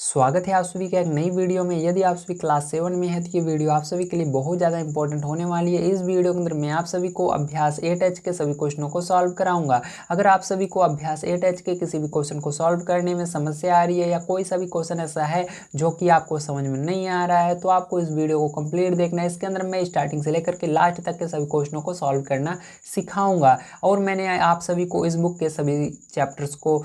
स्वागत है आप सभी का एक नई वीडियो में। यदि आप सभी क्लास 7 में है तो ये वीडियो आप सभी के लिए बहुत ज़्यादा इंपॉर्टेंट होने वाली है। इस वीडियो के अंदर मैं आप सभी को अभ्यास 8H के सभी क्वेश्चनों को सॉल्व कराऊंगा। अगर आप सभी को अभ्यास 8H के किसी भी क्वेश्चन को सॉल्व करने में समस्या आ रही है या कोई सा भी क्वेश्चन ऐसा है जो कि आपको समझ में नहीं आ रहा है तो आपको इस वीडियो को कंप्लीट देखना है। इसके अंदर मैं स्टार्टिंग से लेकर के लास्ट तक के सभी क्वेश्चनों को सॉल्व करना सिखाऊंगा और मैंने आप सभी को इस बुक के सभी चैप्टर्स को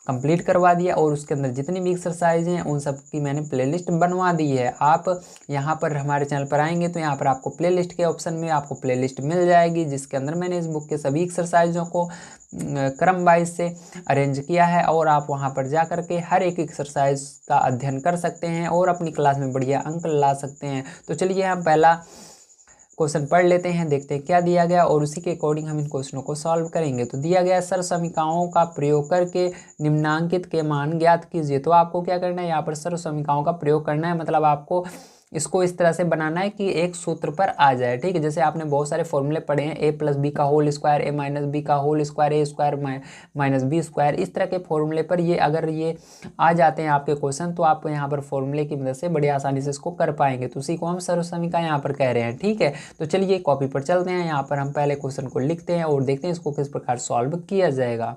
कंप्लीट करवा दिया और उसके अंदर जितनी भी एक्सरसाइज हैं उन सब की मैंने प्लेलिस्ट बनवा दी है। आप यहाँ पर हमारे चैनल पर आएंगे तो यहाँ पर आपको प्लेलिस्ट के ऑप्शन में आपको प्लेलिस्ट मिल जाएगी, जिसके अंदर मैंने इस बुक के सभी एक्सरसाइजों को क्रम वाइज से अरेंज किया है और आप वहाँ पर जा कर के हर एक एक्सरसाइज का अध्ययन कर सकते हैं और अपनी क्लास में बढ़िया अंक ला सकते हैं। तो चलिए हम पहला क्वेश्चन पढ़ लेते हैं, देखते हैं क्या दिया गया और उसी के अकॉर्डिंग हम इन क्वेश्चनों को सॉल्व करेंगे। तो दिया गया सर्व समीकरणों का प्रयोग करके निम्नांकित के मान ज्ञात कीजिए। तो आपको क्या करना है, यहाँ पर सर्व समीकरणों का प्रयोग करना है, मतलब आपको इसको इस तरह से बनाना है कि एक सूत्र पर आ जाए। ठीक है, जैसे आपने बहुत सारे फॉर्मूले पढ़े हैं, a प्लस बी का whole square, a minus B का whole square, a square minus B square, इस तरह के फॉर्मूले पर ये अगर ये आ जाते हैं आपके क्वेश्चन तो आप यहाँ पर फॉर्मूले की मदद से बड़ी आसानी से इसको कर पाएंगे। तो उसी को हम सर्व समीकरण यहाँ पर कह रहे हैं। ठीक है, तो चलिए कॉपी पर चलते हैं। यहाँ पर हम पहले क्वेश्चन को लिखते हैं और देखते हैं इसको किस प्रकार सॉल्व किया जाएगा।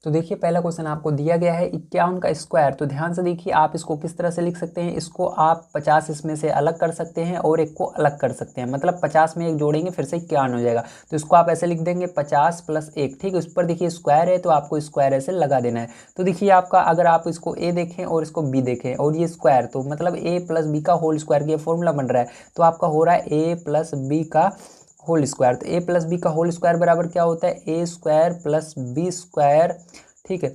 तो देखिए पहला क्वेश्चन आपको दिया गया है 51 का स्क्वायर। तो ध्यान से देखिए आप इसको किस तरह से लिख सकते हैं, इसको आप 50 इसमें से अलग कर सकते हैं और एक को अलग कर सकते हैं, मतलब 50 में एक जोड़ेंगे फिर से 51 हो जाएगा। तो इसको आप ऐसे लिख देंगे 50 प्लस 1। ठीक है, उस पर देखिए स्क्वायर है तो आपको स्क्वायर ऐसे लगा देना है। तो देखिए आपका अगर आप इसको ए देखें और इसको बी देखें और ये स्क्वायर, तो मतलब ए प्लस बी का होल स्क्वायर का फॉर्मूला बन रहा है। तो आपका हो रहा है ए प्लस बी का होल स्क्वायर। तो ए प्लस बी का होल स्क्वायर बराबर क्या होता है, ए स्क्वायर प्लस बी स्क्वायर, ठीक है,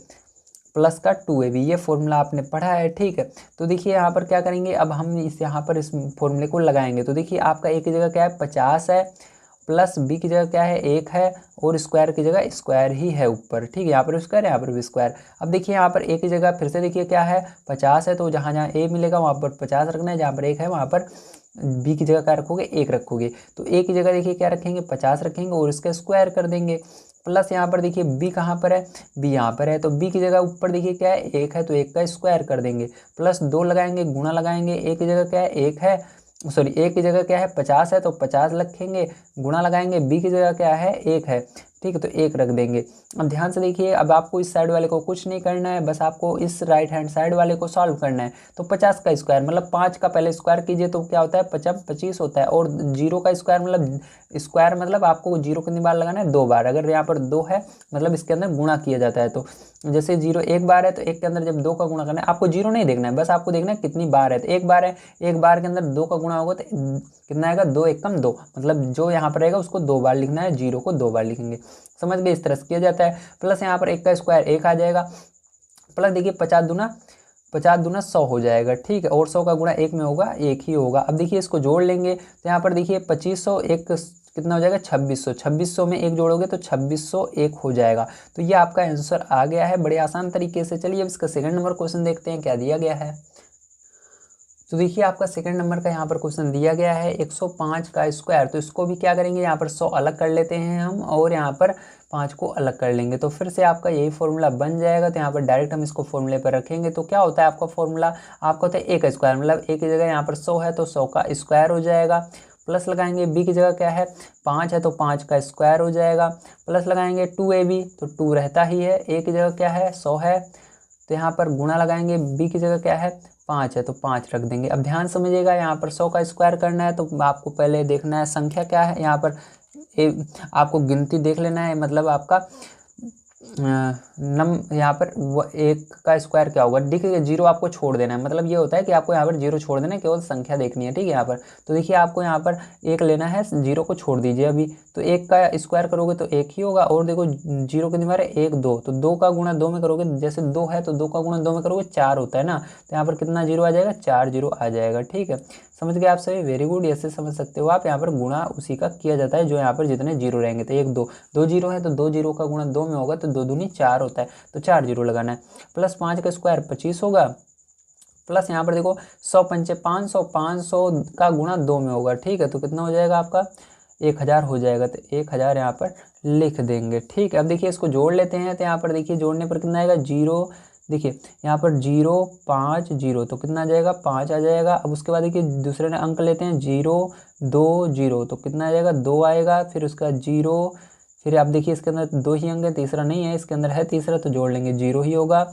प्लस का 2ab। ये फॉर्मूला आपने पढ़ा है। ठीक है, तो देखिए यहाँ पर क्या करेंगे, अब हम यहाँ पर इस फॉर्मूले को लगाएंगे। तो देखिए आपका ए की जगह क्या है 50 है, प्लस बी की जगह क्या है 1 है और स्क्वायर की जगह स्क्वायर ही है ऊपर। ठीक है, यहाँ पर स्क्वायर है, यहाँ पर भी स्क्वायर। अब देखिए यहाँ पर ए की जगह फिर से देखिए क्या है 50 है, तो जहाँ जहाँ ए मिलेगा वहाँ पर 50 रखना है, जहाँ पर 1 है वहाँ पर बी की जगह क्या रखोगे 1 रखोगे। तो ए की जगह देखिए क्या रखेंगे 50 रखेंगे और इसका स्क्वायर कर देंगे। प्लस यहाँ पर देखिए बी कहाँ पर है, बी यहाँ पर है, तो बी की जगह ऊपर देखिए क्या है 1 है, तो 1 का स्क्वायर कर देंगे। प्लस 2 लगाएंगे, गुणा लगाएंगे, ए की जगह क्या है 1 है, सॉरी ए की जगह क्या है 50 है तो 50 रखेंगे, गुणा लगाएंगे, बी की जगह क्या है 1 है। ठीक है, तो 1 रख देंगे। अब ध्यान से देखिए, अब आपको इस साइड वाले को कुछ नहीं करना है, बस आपको इस राइट हैंड साइड वाले को सॉल्व करना है। तो 50 का स्क्वायर मतलब 5 का पहले स्क्वायर कीजिए तो क्या होता है 25 होता है, और 0 का स्क्वायर मतलब स्क्वायर मतलब आपको 0 कितनी बार लगाना है 2 बार। अगर यहाँ पर 2 है मतलब इसके अंदर गुणा किया जाता है। तो जैसे 0 एक बार है तो एक के अंदर जब 2 का गुणा करना है, आपको 0 नहीं देखना है, बस आपको देखना है कितनी बार है। तो एक बार है, एक बार के अंदर 2 का गुणा होगा तो कितना आएगा 2 एकम 2, मतलब जो यहाँ पर रहेगा उसको 2 बार लिखना है, 0 को 2 बार लिखेंगे। समझ गए, इस तरह से किया जाता है। प्लस यहाँ पर 1 का स्क्वायर 1 आ जाएगा, प्लस देखिए 50 दूना 100 हो जाएगा। ठीक है, और 100 का गुणा 1 में होगा 1 ही होगा। अब देखिए इसको जोड़ लेंगे तो यहाँ पर देखिए 2500 एक कितना हो जाएगा 2600, 2600 में 1 जोड़ोगे तो 2601 हो जाएगा। तो ये आपका आंसर आ गया है बड़े आसान तरीके से। चलिए अब इसका सेकंड नंबर क्वेश्चन देखते हैं क्या दिया गया है। तो देखिए आपका सेकंड नंबर का यहाँ पर क्वेश्चन दिया गया है 105 का स्क्वायर। तो इसको भी क्या करेंगे, यहाँ पर 100 अलग कर लेते हैं हम और यहाँ पर 5 को अलग कर लेंगे, तो फिर से आपका यही फॉर्मूला बन जाएगा। तो यहाँ पर डायरेक्ट हम इसको फॉर्मूले पर रखेंगे तो क्या होता है आपका फॉर्मूला, आपका होता है ए का स्क्वायर, मतलब ए की जगह यहाँ पर 100 है तो 100 का स्क्वायर हो जाएगा। प्लस लगाएंगे बी की जगह क्या है 5 है तो 5 का स्क्वायर हो जाएगा। प्लस लगाएंगे 2ab तो 2 रहता ही है, ए की जगह क्या है 100 है, तो यहाँ पर गुणा लगाएंगे, बी की जगह क्या है 5 है तो 5 रख देंगे। अब ध्यान समझिएगा, यहाँ पर 100 का स्क्वायर करना है तो आपको पहले देखना है संख्या क्या है, यहाँ पर आपको गिनती देख लेना है, मतलब आपका यहाँ पर वो 1 का स्क्वायर क्या होगा, देखिए 0 आपको छोड़ देना है, मतलब ये होता है कि आपको यहाँ पर 0 छोड़ देना है, केवल संख्या देखनी है। ठीक है, यहाँ पर तो देखिए आपको यहाँ पर 1 लेना है, 0 को छोड़ दीजिए अभी, तो 1 का स्क्वायर करोगे तो 1 ही होगा, और देखो 0 कितनी बार है 1 2, तो 2 का गुणा 2 में करोगे, जैसे 2 है तो 2 का गुणा 2 में करोगे 4 होता है ना, तो यहाँ पर कितना 0 आ जाएगा 4 0 आ जाएगा। ठीक है, समझ गए आप सभी, वेरी गुड। ऐसे समझ सकते हो आप, यहाँ पर गुणा उसी का किया जाता है जो यहाँ पर जितने 0 रहेंगे। तो 1 2 2 0 है तो 2 0 का गुणा 2 में होगा तो 2 दूनी 4 होता है, तो 4 0 लगाना है। प्लस 5 का स्क्वायर 25 होगा, प्लस यहाँ पर देखो 100 पंचे 500, 500 का गुणा 2 में होगा। ठीक है, तो कितना हो जाएगा आपका 1000 हो जाएगा, तो 1000 यहाँ पर लिख देंगे। ठीक है, अब देखिए इसको जोड़ लेते हैं, तो यहाँ पर देखिए जोड़ने पर कितना आएगा 0 देखिए यहाँ पर 0 5 0 तो कितना आ जाएगा 5 आ जाएगा। अब उसके बाद देखिए दूसरे ने अंक लेते हैं 0 2 0 तो कितना आ जाएगा 2 आएगा। फिर उसका 0, फिर आप देखिए इसके अंदर 2 ही अंक है, तीसरा नहीं है, इसके अंदर है तीसरा तो जोड़ लेंगे 0 ही होगा।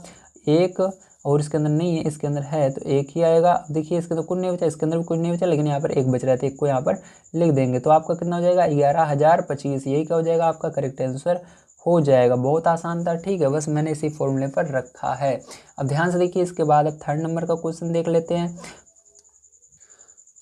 1 और इसके अंदर नहीं है, इसके अंदर है तो 1 ही आएगा। अब देखिए इसके तो कुछ नहीं बचा, इसके अंदर भी कुछ नहीं बचा, लेकिन यहाँ पर 1 बच रहा है तो 1 को यहाँ पर लिख देंगे। तो आपका कितना हो जाएगा 11,025। यही क्या हो जाएगा आपका करेक्ट आंसर हो जाएगा। बहुत आसान था, ठीक है, बस मैंने इसी फॉर्मूले पर रखा है। अब ध्यान से देखिए इसके बाद अब थर्ड नंबर का क्वेश्चन देख लेते हैं।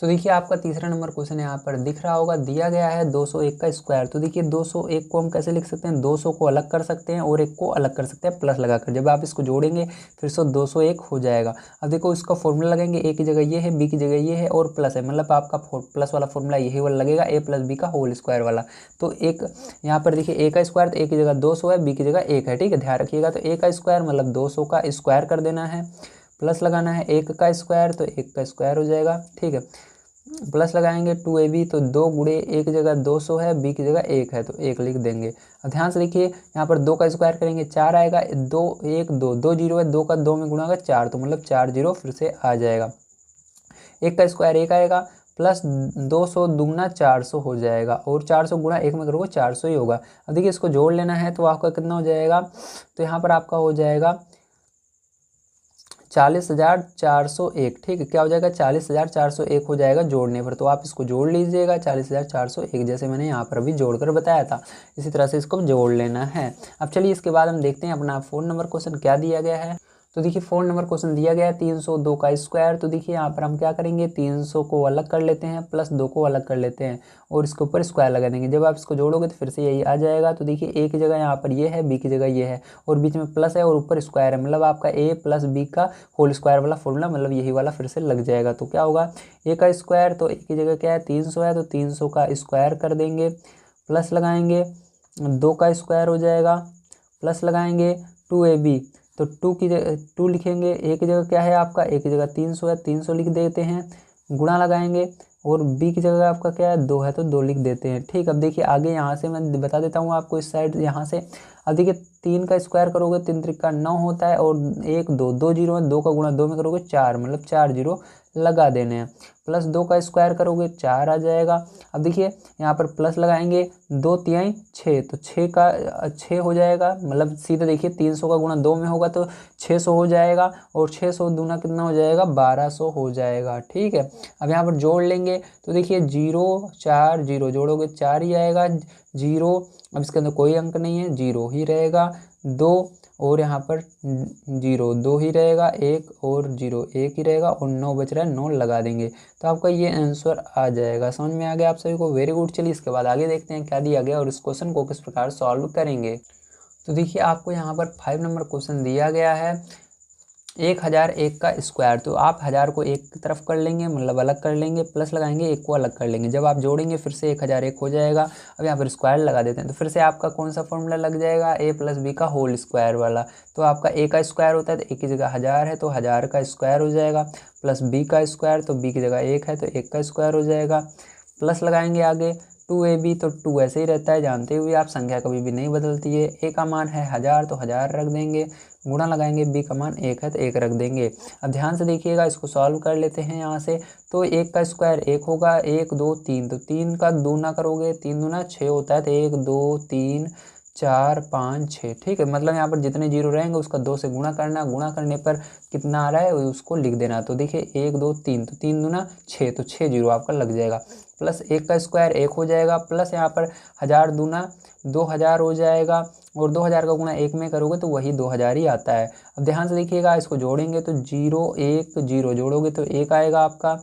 तो देखिए आपका तीसरा नंबर क्वेश्चन यहाँ पर दिख रहा होगा, दिया गया है 201 का स्क्वायर। तो देखिए 201 को हम कैसे लिख सकते हैं, 200 को अलग कर सकते हैं और 1 को अलग कर सकते हैं प्लस लगाकर। जब आप इसको जोड़ेंगे फिर से 201 हो जाएगा। अब देखो इसका फॉर्मूला लगेंगे, ए की जगह ये है, बी की जगह ये है और प्लस है, मतलब आपका प्लस वाला फॉर्मूला यही वाला लगेगा, ए प्लस बी का होल स्क्वायर वाला। तो एक यहाँ पर देखिए ए का स्क्वायर, तो ए की जगह 200 है, बी की जगह 1 है, ठीक है, ध्यान रखिएगा। तो ए का स्क्वायर मतलब 200 का स्क्वायर कर देना है, प्लस लगाना है 1 का स्क्वायर, तो 1 का स्क्वायर हो जाएगा, ठीक है। प्लस लगाएंगे 2ab, तो 2 गुणे ए की जगह 200 है, बी की जगह 1 है तो 1 लिख देंगे। अब ध्यान से देखिए यहाँ पर 2 का स्क्वायर करेंगे 4 आएगा, 2 1 2 2 जीरो है, 2 का 2 में गुणा होगा 4, तो मतलब 4 जीरो फिर से आ जाएगा। 1 का स्क्वायर 1 आएगा, प्लस 200 दूना 400 हो जाएगा, और 400 गुणा 1 में करोगे 400 ही होगा। अब देखिए इसको जोड़ लेना है तो आपका कितना हो जाएगा, तो यहाँ पर आपका हो जाएगा 40,401, ठीक है, क्या हो जाएगा 40,401 हो जाएगा जोड़ने पर। तो आप इसको जोड़ लीजिएगा 40,401, जैसे मैंने यहाँ पर भी जोड़कर बताया था, इसी तरह से इसको जोड़ लेना है। अब चलिए इसके बाद हम देखते हैं अपना 4 नंबर क्वेश्चन क्या दिया गया है। तो देखिए 4 नंबर क्वेश्चन दिया गया है 302 का स्क्वायर। तो देखिए यहाँ पर हम क्या करेंगे, 300 को अलग कर लेते हैं, प्लस 2 को अलग कर लेते हैं और इसके ऊपर स्क्वायर लगा देंगे। जब आप इसको जोड़ोगे तो फिर से यही आ जाएगा। तो देखिए ए की जगह यहाँ पर ये है, बी की जगह ये है और बीच में प्लस है और ऊपर स्क्वायर है, मतलब आपका ए प्लस बी का होल स्क्वायर वाला फॉर्मूला, मतलब यही वाला फिर से लग जाएगा। तो क्या होगा ए का स्क्वायर, तो ए की जगह क्या है 300 है, तो 300 का स्क्वायर कर देंगे, प्लस लगाएंगे 2 का स्क्वायर हो जाएगा, प्लस लगाएंगे 2ab, तो 2 की जगह 2 लिखेंगे, ए की जगह क्या है आपका, ए की जगह 300 है, 300 लिख देते हैं, गुणा लगाएंगे और बी की जगह आपका क्या है 2 है तो 2 लिख देते हैं, ठीक। अब देखिए आगे यहाँ से मैं बता देता हूँ आपको इस साइड यहाँ से। अब देखिए 3 का स्क्वायर करोगे 3 त्रिका 9 होता है और 1 2 2 जीरो है, 2 का गुणा 2 में करोगे 4, मतलब 4 जीरो लगा देने हैं, प्लस 2 का स्क्वायर करोगे 4 आ जाएगा। अब देखिए यहाँ पर प्लस लगाएंगे 2 तिहाई 6, तो 6 का 6 हो जाएगा, मतलब सीधे देखिए 300 का गुणा 2 में होगा तो 600 हो जाएगा और 600 दूना कितना हो जाएगा 1200 हो जाएगा, ठीक है। अब यहाँ पर जोड़ लेंगे तो देखिए 0 4 0 जोड़ोगे 4 ही आएगा, 0 अब इसके अंदर कोई अंक नहीं है 0 ही रहेगा, 2 और यहाँ पर 0 2 ही रहेगा, 1 और 0 1 ही रहेगा और 9 बच रहा है 9 लगा देंगे। तो आपका ये आंसर आ जाएगा। समझ में आ गया आप सभी को, वेरी गुड। चलिए इसके बाद आगे देखते हैं क्या दिया गया और इस क्वेश्चन को किस प्रकार सॉल्व करेंगे। तो देखिए आपको यहाँ पर 5 नंबर क्वेश्चन दिया गया है 1001 का स्क्वायर। तो आप 1000 को एक तरफ कर लेंगे, मतलब अलग कर लेंगे, प्लस लगाएंगे 1 को अलग कर लेंगे, जब आप जोड़ेंगे फिर से 1001 हो जाएगा। अब यहाँ पर स्क्वायर लगा देते हैं तो फिर से आपका कौन सा फॉर्मूला लग जाएगा, ए प्लस बी का होल स्क्वायर वाला। तो आपका ए का स्क्वायर होता है तो ए की जगह 1000 है तो 1000 का स्क्वायर हो जाएगा, प्लस बी का स्क्वायर, तो बी की जगह 1 है तो 1 का स्क्वायर हो जाएगा, प्लस लगाएंगे आगे 2ab, तो 2 ऐसे ही रहता है, जानते हुए आप संख्या कभी भी नहीं बदलती है। ए का मान है 1000 तो 1000 रख देंगे, गुणा लगाएंगे, बी का मान 1 है तो 1 रख देंगे। अब ध्यान से देखिएगा, इसको सॉल्व कर लेते हैं यहाँ से। तो 1 का स्क्वायर 1 होगा, 1 2 3, तो 3 का दूना करोगे 3 दूना 6 होता है, तो 1 2 3 4 5 6, ठीक है। मतलब यहाँ पर जितने जीरो रहेंगे उसका 2 से गुणा करना, गुणा करने पर कितना आ रहा है उसको लिख देना। तो देखिए 1 2 3, तो 3 दूना 6, तो 6 जीरो आपका लग जाएगा, प्लस 1 का स्क्वायर 1 हो जाएगा, प्लस यहाँ पर 1000 दूना 2000 हो जाएगा और 2000 का गुणा 1 में करोगे तो वही 2000 ही आता है। अब ध्यान से देखिएगा, इसको जोड़ेंगे तो 0 1 0 जोड़ोगे तो 1 आएगा आपका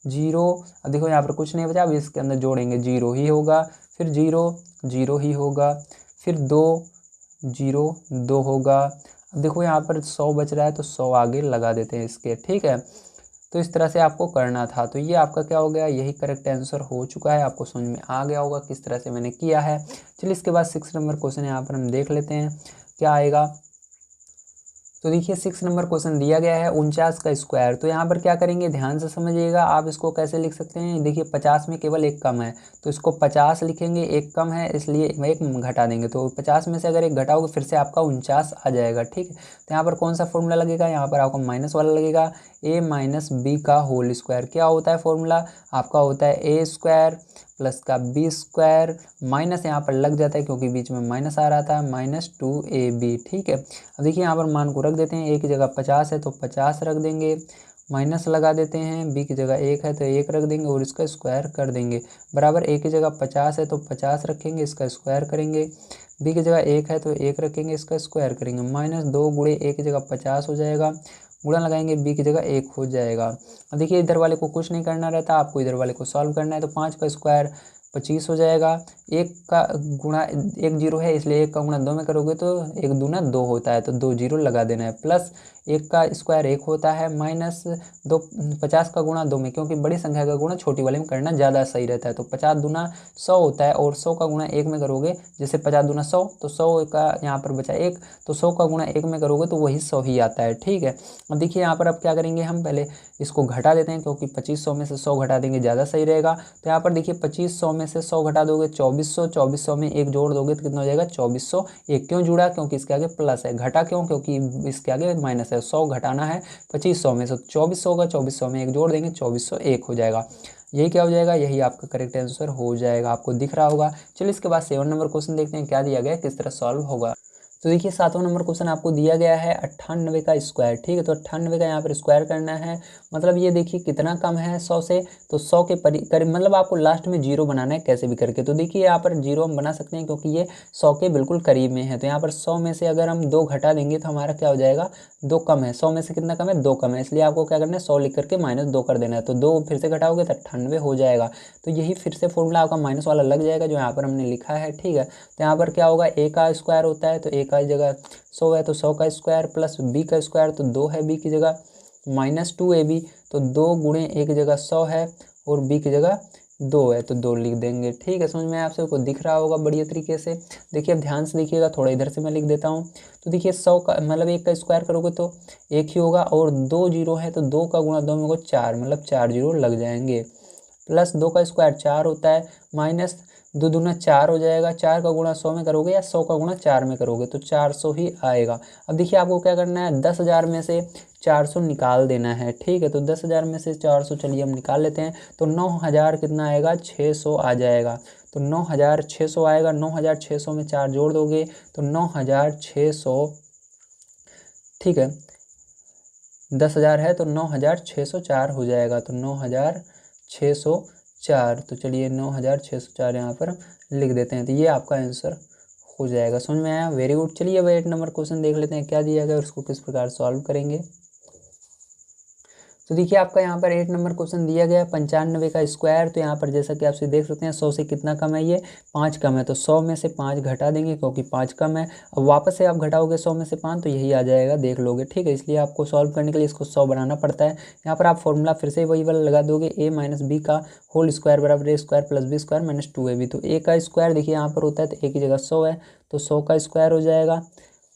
0। अब देखो यहाँ पर कुछ नहीं बचा, अब इसके अंदर जोड़ेंगे 0 ही होगा, फिर 0 0 ही होगा, फिर 2 0 2 होगा। अब देखो यहाँ पर 100 बच रहा है तो 100 आगे लगा देते हैं इसके, ठीक है। तो इस तरह से आपको करना था। तो ये आपका क्या हो गया, यही करेक्ट आंसर हो चुका है। आपको समझ में आ गया होगा किस तरह से मैंने किया है। चलिए इसके बाद 6 नंबर क्वेश्चन यहाँ पर हम देख लेते हैं क्या आएगा। तो देखिए 6 नंबर क्वेश्चन दिया गया है 49 का स्क्वायर। तो यहाँ पर क्या करेंगे, ध्यान से समझिएगा। आप इसको कैसे लिख सकते हैं, देखिए 50 में केवल एक कम है तो इसको 50 लिखेंगे, एक कम है इसलिए एक घटा देंगे। तो 50 में से अगर एक घटाओगे फिर से आपका 49 आ जाएगा, ठीक है। तो यहाँ पर कौन सा फॉर्मूला लगेगा, यहाँ पर आपको माइनस वाला लगेगा, a माइनस बी का होल स्क्वायर। क्या होता है फॉर्मूला आपका, होता है ए स्क्वायर प्लस का बी स्क्वायर, माइनस यहाँ पर लग जाता है क्योंकि बीच में माइनस आ रहा था, माइनस 2ab, ठीक है। अब देखिए यहाँ पर मान को रख देते हैं, a की जगह 50 है तो 50 रख देंगे, माइनस लगा देते हैं, b की जगह 1 है तो 1 रख देंगे और इसका स्क्वायर कर देंगे, बराबर a की जगह 50 है तो 50 रखेंगे, इसका स्क्वायर करेंगे, b की जगह 1 है तो 1 रखेंगे, इसका स्क्वायर करेंगे, माइनस 2 गुणे a की जगह 50 हो जाएगा, गुणा लगाएंगे b की जगह 1 हो जाएगा। अब देखिए इधर वाले को कुछ नहीं करना रहता, आपको इधर वाले को सॉल्व करना है। तो 5 का स्क्वायर 25 हो जाएगा, एक का गुणा एक जीरो है इसलिए एक का गुणा 2 में करोगे तो एक दूना 2 होता है तो 2 जीरो लगा देना है, प्लस एक का स्क्वायर 1 होता है, माइनस 2 50 का गुणा 2 में, क्योंकि बड़ी संख्या का गुणा छोटी वाले में करना ज़्यादा सही रहता है। तो 50 दूना 100 होता है और 100 का गुणा 1 में करोगे, जैसे 50 दूना 100 तो 100 का यहाँ पर बचा 1, तो 100 का गुणा 1 में करोगे तो वही 100 ही आता है, ठीक है। अब देखिए यहाँ पर अब क्या करेंगे, हम पहले इसको घटा देते हैं क्योंकि 2500 में से 100 घटा देंगे ज़्यादा सही रहेगा। तो यहाँ पर देखिए 2500 में से 100 घटा दोगे 2400, 2400 में एक जोड़ दोगे तो कितना हो जाएगा 2401। क्यों जुड़ा, क्योंकि इसके आगे प्लस है, घटा क्यों, क्योंकि इसके आगे माइनस है, 100 घटाना है 2500 में से, 2400 होगा, 2400 में एक जोड़ देंगे 2401 हो जाएगा। यही क्या हो जाएगा, यही आपका करेक्ट आंसर हो जाएगा, आपको दिख रहा होगा। चलिए इसके बाद 7 नंबर क्वेश्चन देखते हैं क्या दिया गया है, किस तरह सॉल्व होगा। तो देखिए 7वां नंबर क्वेश्चन आपको दिया गया है 98 का स्क्वायर, ठीक है। तो 98 का यहाँ पर स्क्वायर करना है, मतलब ये देखिए कितना कम है 100 से, तो 100 के करीब, मतलब आपको लास्ट में जीरो बनाना है कैसे भी करके। तो देखिए यहाँ पर जीरो हम बना सकते हैं क्योंकि ये 100 के बिल्कुल करीब में है। तो यहाँ पर 100 में से अगर हम 2 घटा देंगे तो हमारा क्या हो जाएगा, 2 कम है, 100 में से कितना कम है, 2 कम है, इसलिए आपको क्या करना है 100 लिख करके माइनस 2 कर देना है। तो 2 फिर से घटाओगे तो 98 हो जाएगा। तो यही फिर से फॉर्मूला आपका माइनस वाला लग जाएगा जो यहाँ पर हमने लिखा है, ठीक है। तो यहाँ पर क्या होगा, a का स्क्वायर होता है तो a का जगह 100 है तो 100 का स्क्वायर, प्लस b का स्क्वायर तो 2 है b की जगह, माइनस 2ab तो 2 गुणे a की जगह 100 है और b की जगह 2 है तो 2 लिख देंगे, ठीक है। समझ में आप सबको दिख रहा होगा बढ़िया तरीके से। देखिए अब ध्यान से देखिएगा, थोड़ा इधर से मैं लिख देता हूँ। तो देखिए 100 का मतलब 1 का स्क्वायर करोगे तो 1 ही होगा और 2 जीरो है तो 2 का गुणा 2 में को 4, मतलब 4 जीरो लग जाएंगे, प्लस 2 का स्क्वायर 4 होता है, माइनस 2 दूना 4 हो जाएगा, 4 का गुणा 100 में करोगे या 100 का गुणा 4 में करोगे तो 400 ही आएगा। अब देखिए आपको क्या करना है, 10,000 में से 400 निकाल देना है, ठीक है। तो 10,000 में से 400 चलिए हम निकाल लेते हैं। तो 9,000 कितना आएगा, 600 आ जाएगा। तो 9,600 आएगा, 9,600 में 4 जोड़ दोगे तो 9,600, ठीक है। 10,000 है तो 9,604 हो जाएगा, तो 9,604। तो चलिए 9,604 यहाँ पर लिख देते हैं, तो ये आपका आंसर हो जाएगा। समझ में आया, वेरी गुड। चलिए अब 8 नंबर क्वेश्चन देख लेते हैं क्या दिया गया और उसको किस प्रकार सॉल्व करेंगे। तो देखिए आपका यहाँ पर 8 नंबर क्वेश्चन दिया गया है 95 का स्क्वायर। तो यहाँ पर जैसा कि आप देख सकते हैं 100 से कितना कम है, ये 5 कम है, तो 100 में से 5 घटा देंगे क्योंकि 5 कम है। अब वापस से आप घटाओगे 100 में से 5 तो यही आ जाएगा, देख लोगे, ठीक है। इसलिए आपको सॉल्व करने के लिए इसको 100 बनाना पड़ता है। यहाँ पर आप फॉर्मूला फिर से वही वाला लगा दोगे, a माइनस बी का होल स्क्वायर बराबर a square plus b square minus 2ab। तो a का स्क्वायर देखिए यहाँ पर होता है तो a की जगह 100 है तो 100 का स्क्वायर हो जाएगा।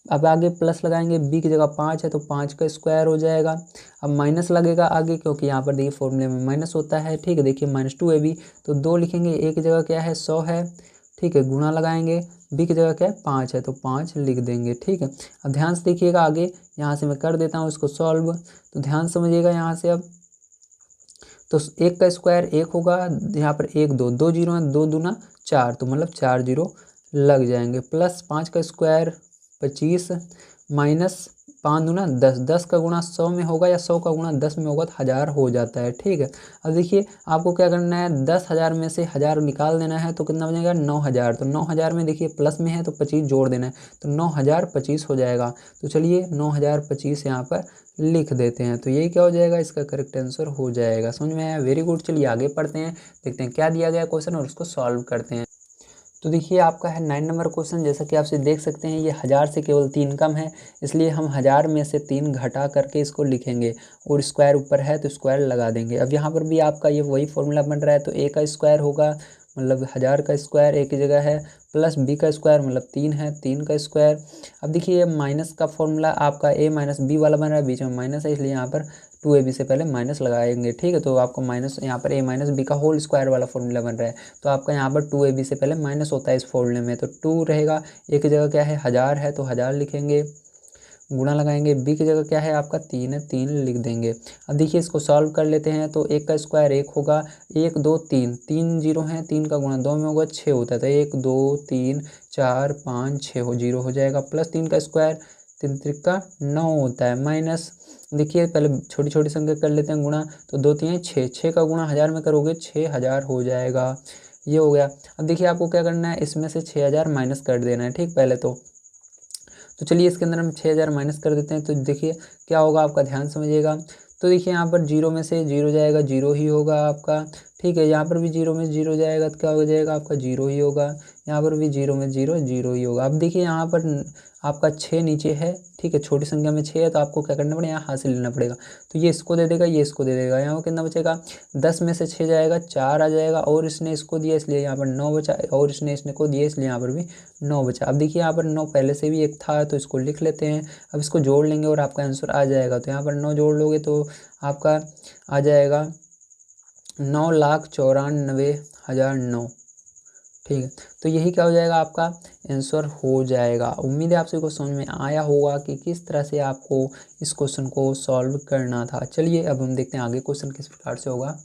अब आगे प्लस लगाएंगे, b की जगह 5 है तो 5 का स्क्वायर हो जाएगा। अब माइनस लगेगा आगे क्योंकि यहाँ पर देखिए फॉर्मूले में माइनस होता है, ठीक है। देखिए माइनस 2ab तो 2 लिखेंगे, a की जगह क्या है 100 है, ठीक है, गुणा लगाएंगे, b की जगह क्या है 5 है तो 5 लिख देंगे, ठीक है। अब ध्यान से देखिएगा आगे, यहाँ से मैं कर देता हूँ इसको सॉल्व। तो ध्यान समझिएगा यहाँ से, अब तो 1 का स्क्वायर 1 होगा, यहाँ पर 1 2 2 जीरो है, 2 दूना 4 तो मतलब 4 जीरो लग जाएंगे, प्लस 5 का स्क्वायर 25 माइनस 5 दूना 10, 10 का गुणा 100 में होगा या 100 का गुणा 10 में होगा तो 1000 हो जाता है, ठीक है। अब देखिए आपको क्या करना है, 10,000 में से 1000 निकाल देना है तो कितना बनेगा 9,000। तो 9,000 में देखिए प्लस में है तो 25 जोड़ देना है तो 9,025 हो जाएगा। तो चलिए 9,025 यहाँ पर लिख देते हैं, तो यही क्या हो जाएगा, इसका करेक्ट आंसर हो जाएगा। समझ में आया, वेरी गुड। चलिए आगे पढ़ते हैं, देखते हैं क्या दिया गया क्वेश्चन और उसको सॉल्व करते हैं। तो देखिए आपका है 9 नंबर क्वेश्चन। जैसा कि आप देख सकते हैं ये 1000 से केवल 3 कम है, इसलिए हम 1000 में से 3 घटा करके इसको लिखेंगे और स्क्वायर ऊपर है तो स्क्वायर लगा देंगे। अब यहाँ पर भी आपका ये वही फॉर्मूला बन रहा है, तो a का स्क्वायर होगा मतलब 1000 का स्क्वायर एक ही जगह है, प्लस b का स्क्वायर मतलब 3 है, 3 का स्क्वायर। अब देखिए माइनस का फॉर्मूला आपका a माइनस बी वाला बन रहा है, बीच में माइनस है इसलिए यहाँ पर 2ab से पहले माइनस लगाएंगे, ठीक है। तो आपको माइनस यहाँ पर a माइनस बी का होल स्क्वायर वाला फॉर्मूला बन रहा है, तो आपका यहाँ पर 2ab से पहले माइनस होता है इस फॉर्मूले में, तो 2 रहेगा। एक जगह क्या है 1000 है तो 1000 लिखेंगे, गुणा लगाएंगे, b की जगह क्या है आपका 3 है, 3 लिख देंगे। अब देखिए इसको सॉल्व कर लेते हैं, तो 1 का स्क्वायर 1 होगा, 1 2 3, 3 जीरो हैं, 3 का गुणा 2 में होगा 6 होता है, तो 1 2 3 4 5 6 हो जीरो हो जाएगा, प्लस 3 का स्क्वायर 3 त्रिका 9 होता है, माइनस देखिए पहले छोटी छोटी संख्या कर लेते हैं गुणा, तो 2 3 6, 6 का गुणा 1000 में करोगे 6000 हो जाएगा, ये हो गया। अब देखिए आपको क्या करना है, इसमें से 6000 माइनस कर देना है, ठीक। पहले तो चलिए इसके अंदर हम 6000 माइनस कर देते हैं, तो देखिए क्या होगा आपका, ध्यान समझिएगा। तो देखिए यहाँ पर जीरो में से जीरो जाएगा, जीरो ही होगा आपका, ठीक है। यहाँ पर भी जीरो में जीरो जाएगा तो क्या हो जाएगा आपका, जीरो ही होगा। यहाँ पर भी जीरो में जीरो, जीरो ही होगा। अब देखिए यहाँ पर आपका 6 नीचे है, ठीक है, छोटी संख्या में 6 है, तो आपको क्या करना पड़ेगा, यहाँ हाथ से लेना पड़ेगा, तो ये इसको दे देगा, ये इसको दे देगा। यहाँ कितना बचेगा, 10 में से 6 जाएगा, 4 आ जाएगा, और इसने इसको दिया इसलिए यहाँ पर 9 बचा, और इसने इसने को दिया इसलिए यहाँ पर भी 9 बचा। अब देखिए यहाँ पर 9 पहले से भी एक था, तो इसको लिख लेते हैं। अब इसको जोड़ लेंगे और आपका आंसर आ जाएगा, तो यहाँ पर 9 जोड़ लोगे तो आपका आ जाएगा 9,94,009, ठीक है। तो यही क्या हो जाएगा, आपका आंसर हो जाएगा। उम्मीद है आप सभी को समझ में आया होगा कि किस तरह से आपको इस क्वेश्चन को सॉल्व करना था। चलिए अब हम देखते हैं आगे क्वेश्चन किस प्रकार से होगा।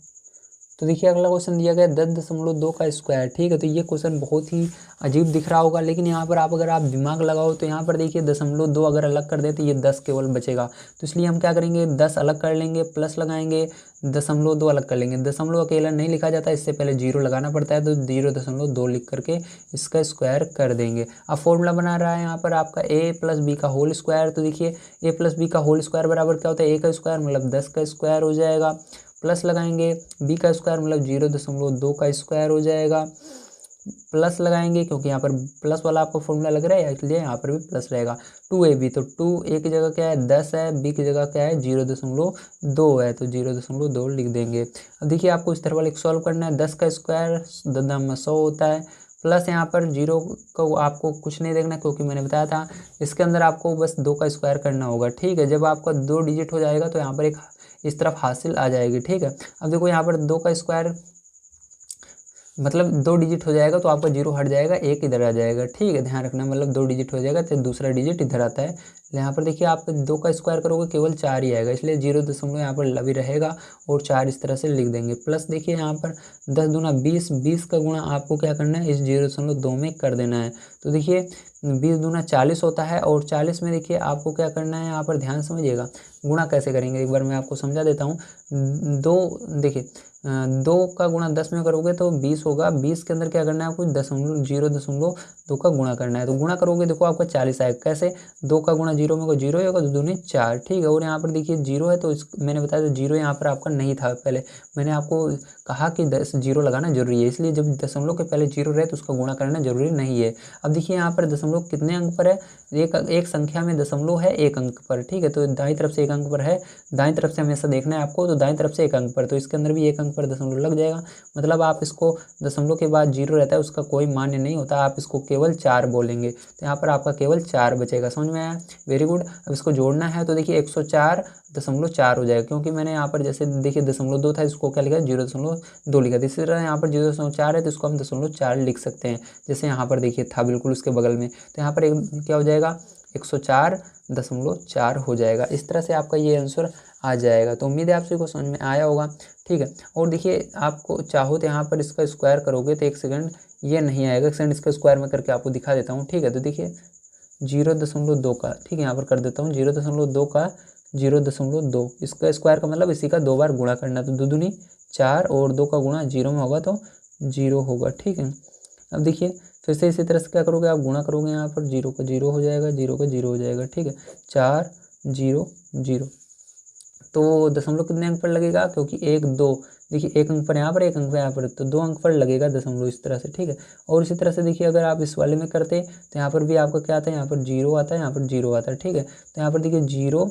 तो देखिए अगला क्वेश्चन दिया गया 10.2 का स्क्वायर, ठीक है। तो ये क्वेश्चन बहुत ही अजीब दिख रहा होगा, लेकिन यहाँ पर अगर आप दिमाग लगाओ तो यहाँ पर देखिए 0.2 अगर अलग कर दे तो ये 10 केवल बचेगा, तो इसलिए हम क्या करेंगे, 10 अलग कर लेंगे, प्लस लगाएंगे, 0.2 अलग कर लेंगे। दशमलव अकेला नहीं लिखा जाता, इससे पहले जीरो लगाना पड़ता है, तो 0.2 लिख करके इसका स्क्वायर कर देंगे। अब फॉर्मूला बना रहा है यहाँ पर आपका a प्लस बी का होल स्क्वायर, तो देखिए a प्लस बी का होल स्क्वायर बराबर क्या होता है, a का स्क्वायर मतलब 10 का स्क्वायर हो जाएगा, प्लस लगाएंगे b का स्क्वायर मतलब 0.2 का स्क्वायर हो जाएगा, प्लस लगाएंगे क्योंकि यहाँ पर प्लस वाला आपको फॉर्मूला लग रहा है इसलिए यहाँ पर भी प्लस रहेगा। 2ab, तो 2 a की जगह क्या है 10 है, b की जगह क्या है 0.2 है, तो 0.2 लिख देंगे। अब देखिए आपको इस तरह वाले सॉल्व करना है, 10 का स्क्वायर 100 होता है, प्लस यहाँ पर जीरो को आपको कुछ नहीं देखना क्योंकि मैंने बताया था इसके अंदर आपको बस 2 का स्क्वायर करना होगा, ठीक है। जब आपका 2 डिजिट हो जाएगा तो यहाँ पर एक इस तरफ हासिल आ जाएगी, ठीक है। अब देखो यहाँ पर 2 का स्क्वायर मतलब 2 डिजिट हो जाएगा तो आपका 0 हट जाएगा, एक इधर आ जाएगा, ठीक है, ध्यान रखना। मतलब 2 डिजिट हो जाएगा तो दूसरा डिजिट इधर आता है। यहाँ पर देखिए आप 2 का स्क्वायर करोगे केवल 4 ही आएगा, इसलिए 0 यहाँ पर लभी रहेगा और 4 इस तरह से लिख देंगे। प्लस देखिए यहाँ पर 10 दूना 20, 20 का गुणा आपको क्या करना है, इस 0.2 में कर देना है। तो देखिए 20 दूना 40 होता है, और 40 में देखिए आपको क्या करना है, यहाँ पर ध्यान समझिएगा, गुणा कैसे करेंगे एक बार मैं आपको समझा देता हूँ। 2 देखिए 2 का गुणा 10 में करोगे तो 20 होगा, 20 के अंदर क्या करना है आपको 0.2 का गुणा करना है, तो गुणा करोगे देखो आपका 40 आएगा। कैसे, 2 का गुणा 0 में को 0 होगा, 2 दूनी 4, ठीक है। और यहाँ पर देखिए 0 है तो मैंने बताया था 0 यहाँ पर आपका नहीं था, पहले मैंने आपको कहा कि 0 लगाना जरूरी है, इसलिए जब दशमलव के पहले 0 रहे तो उसका गुणा करना जरूरी नहीं है। अब देखिए यहाँ पर दशमलव कितने अंक पर है, एक संख्या में दशमलव है 1 अंक पर, ठीक है। तो दाईं तरफ से 1 अंक पर है, दाईं तरफ से हमेशा देखना है आपको, तो दाईं तरफ से 1 अंक पर, तो इसके अंदर भी 1 अंक पर दशमलव लग जाएगा। मतलब आप इसको दशमलव के बाद 0 रहता है उसका कोई मान्य नहीं होता, आप इसको केवल 4 बोलेंगे, तो यहाँ पर आपका केवल 4 बचेगा। समझ में आया, वेरी गुड। अब इसको जोड़ना है तो देखिए 104.4 हो जाएगा, क्योंकि मैंने यहाँ पर जैसे देखिए 0.2 था, इसको क्या लिखा 0.2 लिखा था। इसी तरह यहाँ पर 0.4 है तो इसको हम 0.4 लिख सकते हैं, जैसे यहाँ पर देखिए था बिल्कुल उसके बगल में, तो यहाँ पर क्या हो जाएगा 104.4 हो जाएगा। इस तरह से आपका ये आंसर आ जाएगा। तो उम्मीद है आप सभी को समझ में आया होगा, ठीक है। और देखिए आपको चाहो तो यहाँ पर इसका स्क्वायर करोगे तो 1 सेकंड ये नहीं आएगा, 1 सेकंड इसका स्क्वायर में करके आपको दिखा देता हूँ, ठीक है। तो देखिए 0.2 का, ठीक है, यहाँ पर कर देता हूँ 0.2 का 0.2, इसका स्क्वायर का मतलब इसी का 2 बार गुणा करना, तो 2 दूनी 4 और 2 का गुणा 0 में होगा तो 0 होगा, ठीक है। अब देखिए फिर से इसी तरह से क्या करोगे, आप गुणा करोगे, यहाँ पर 0 का 0 हो जाएगा, 0 का 0 हो जाएगा, ठीक है, 4 0 0। तो दशमलव कितने अंक पर लगेगा, क्योंकि 1 2 देखिए 1 अंक पर यहाँ पर, 1 अंक पर यहाँ पर, तो 2 अंक पर लगेगा दशमलव, इस तरह से, ठीक है। और इसी तरह से देखिए अगर आप इस वाले में करते तो यहाँ पर भी आपका क्या आता है, यहाँ पर 0 आता है, यहाँ पर 0 आता है, ठीक है। तो यहाँ पर देखिए 0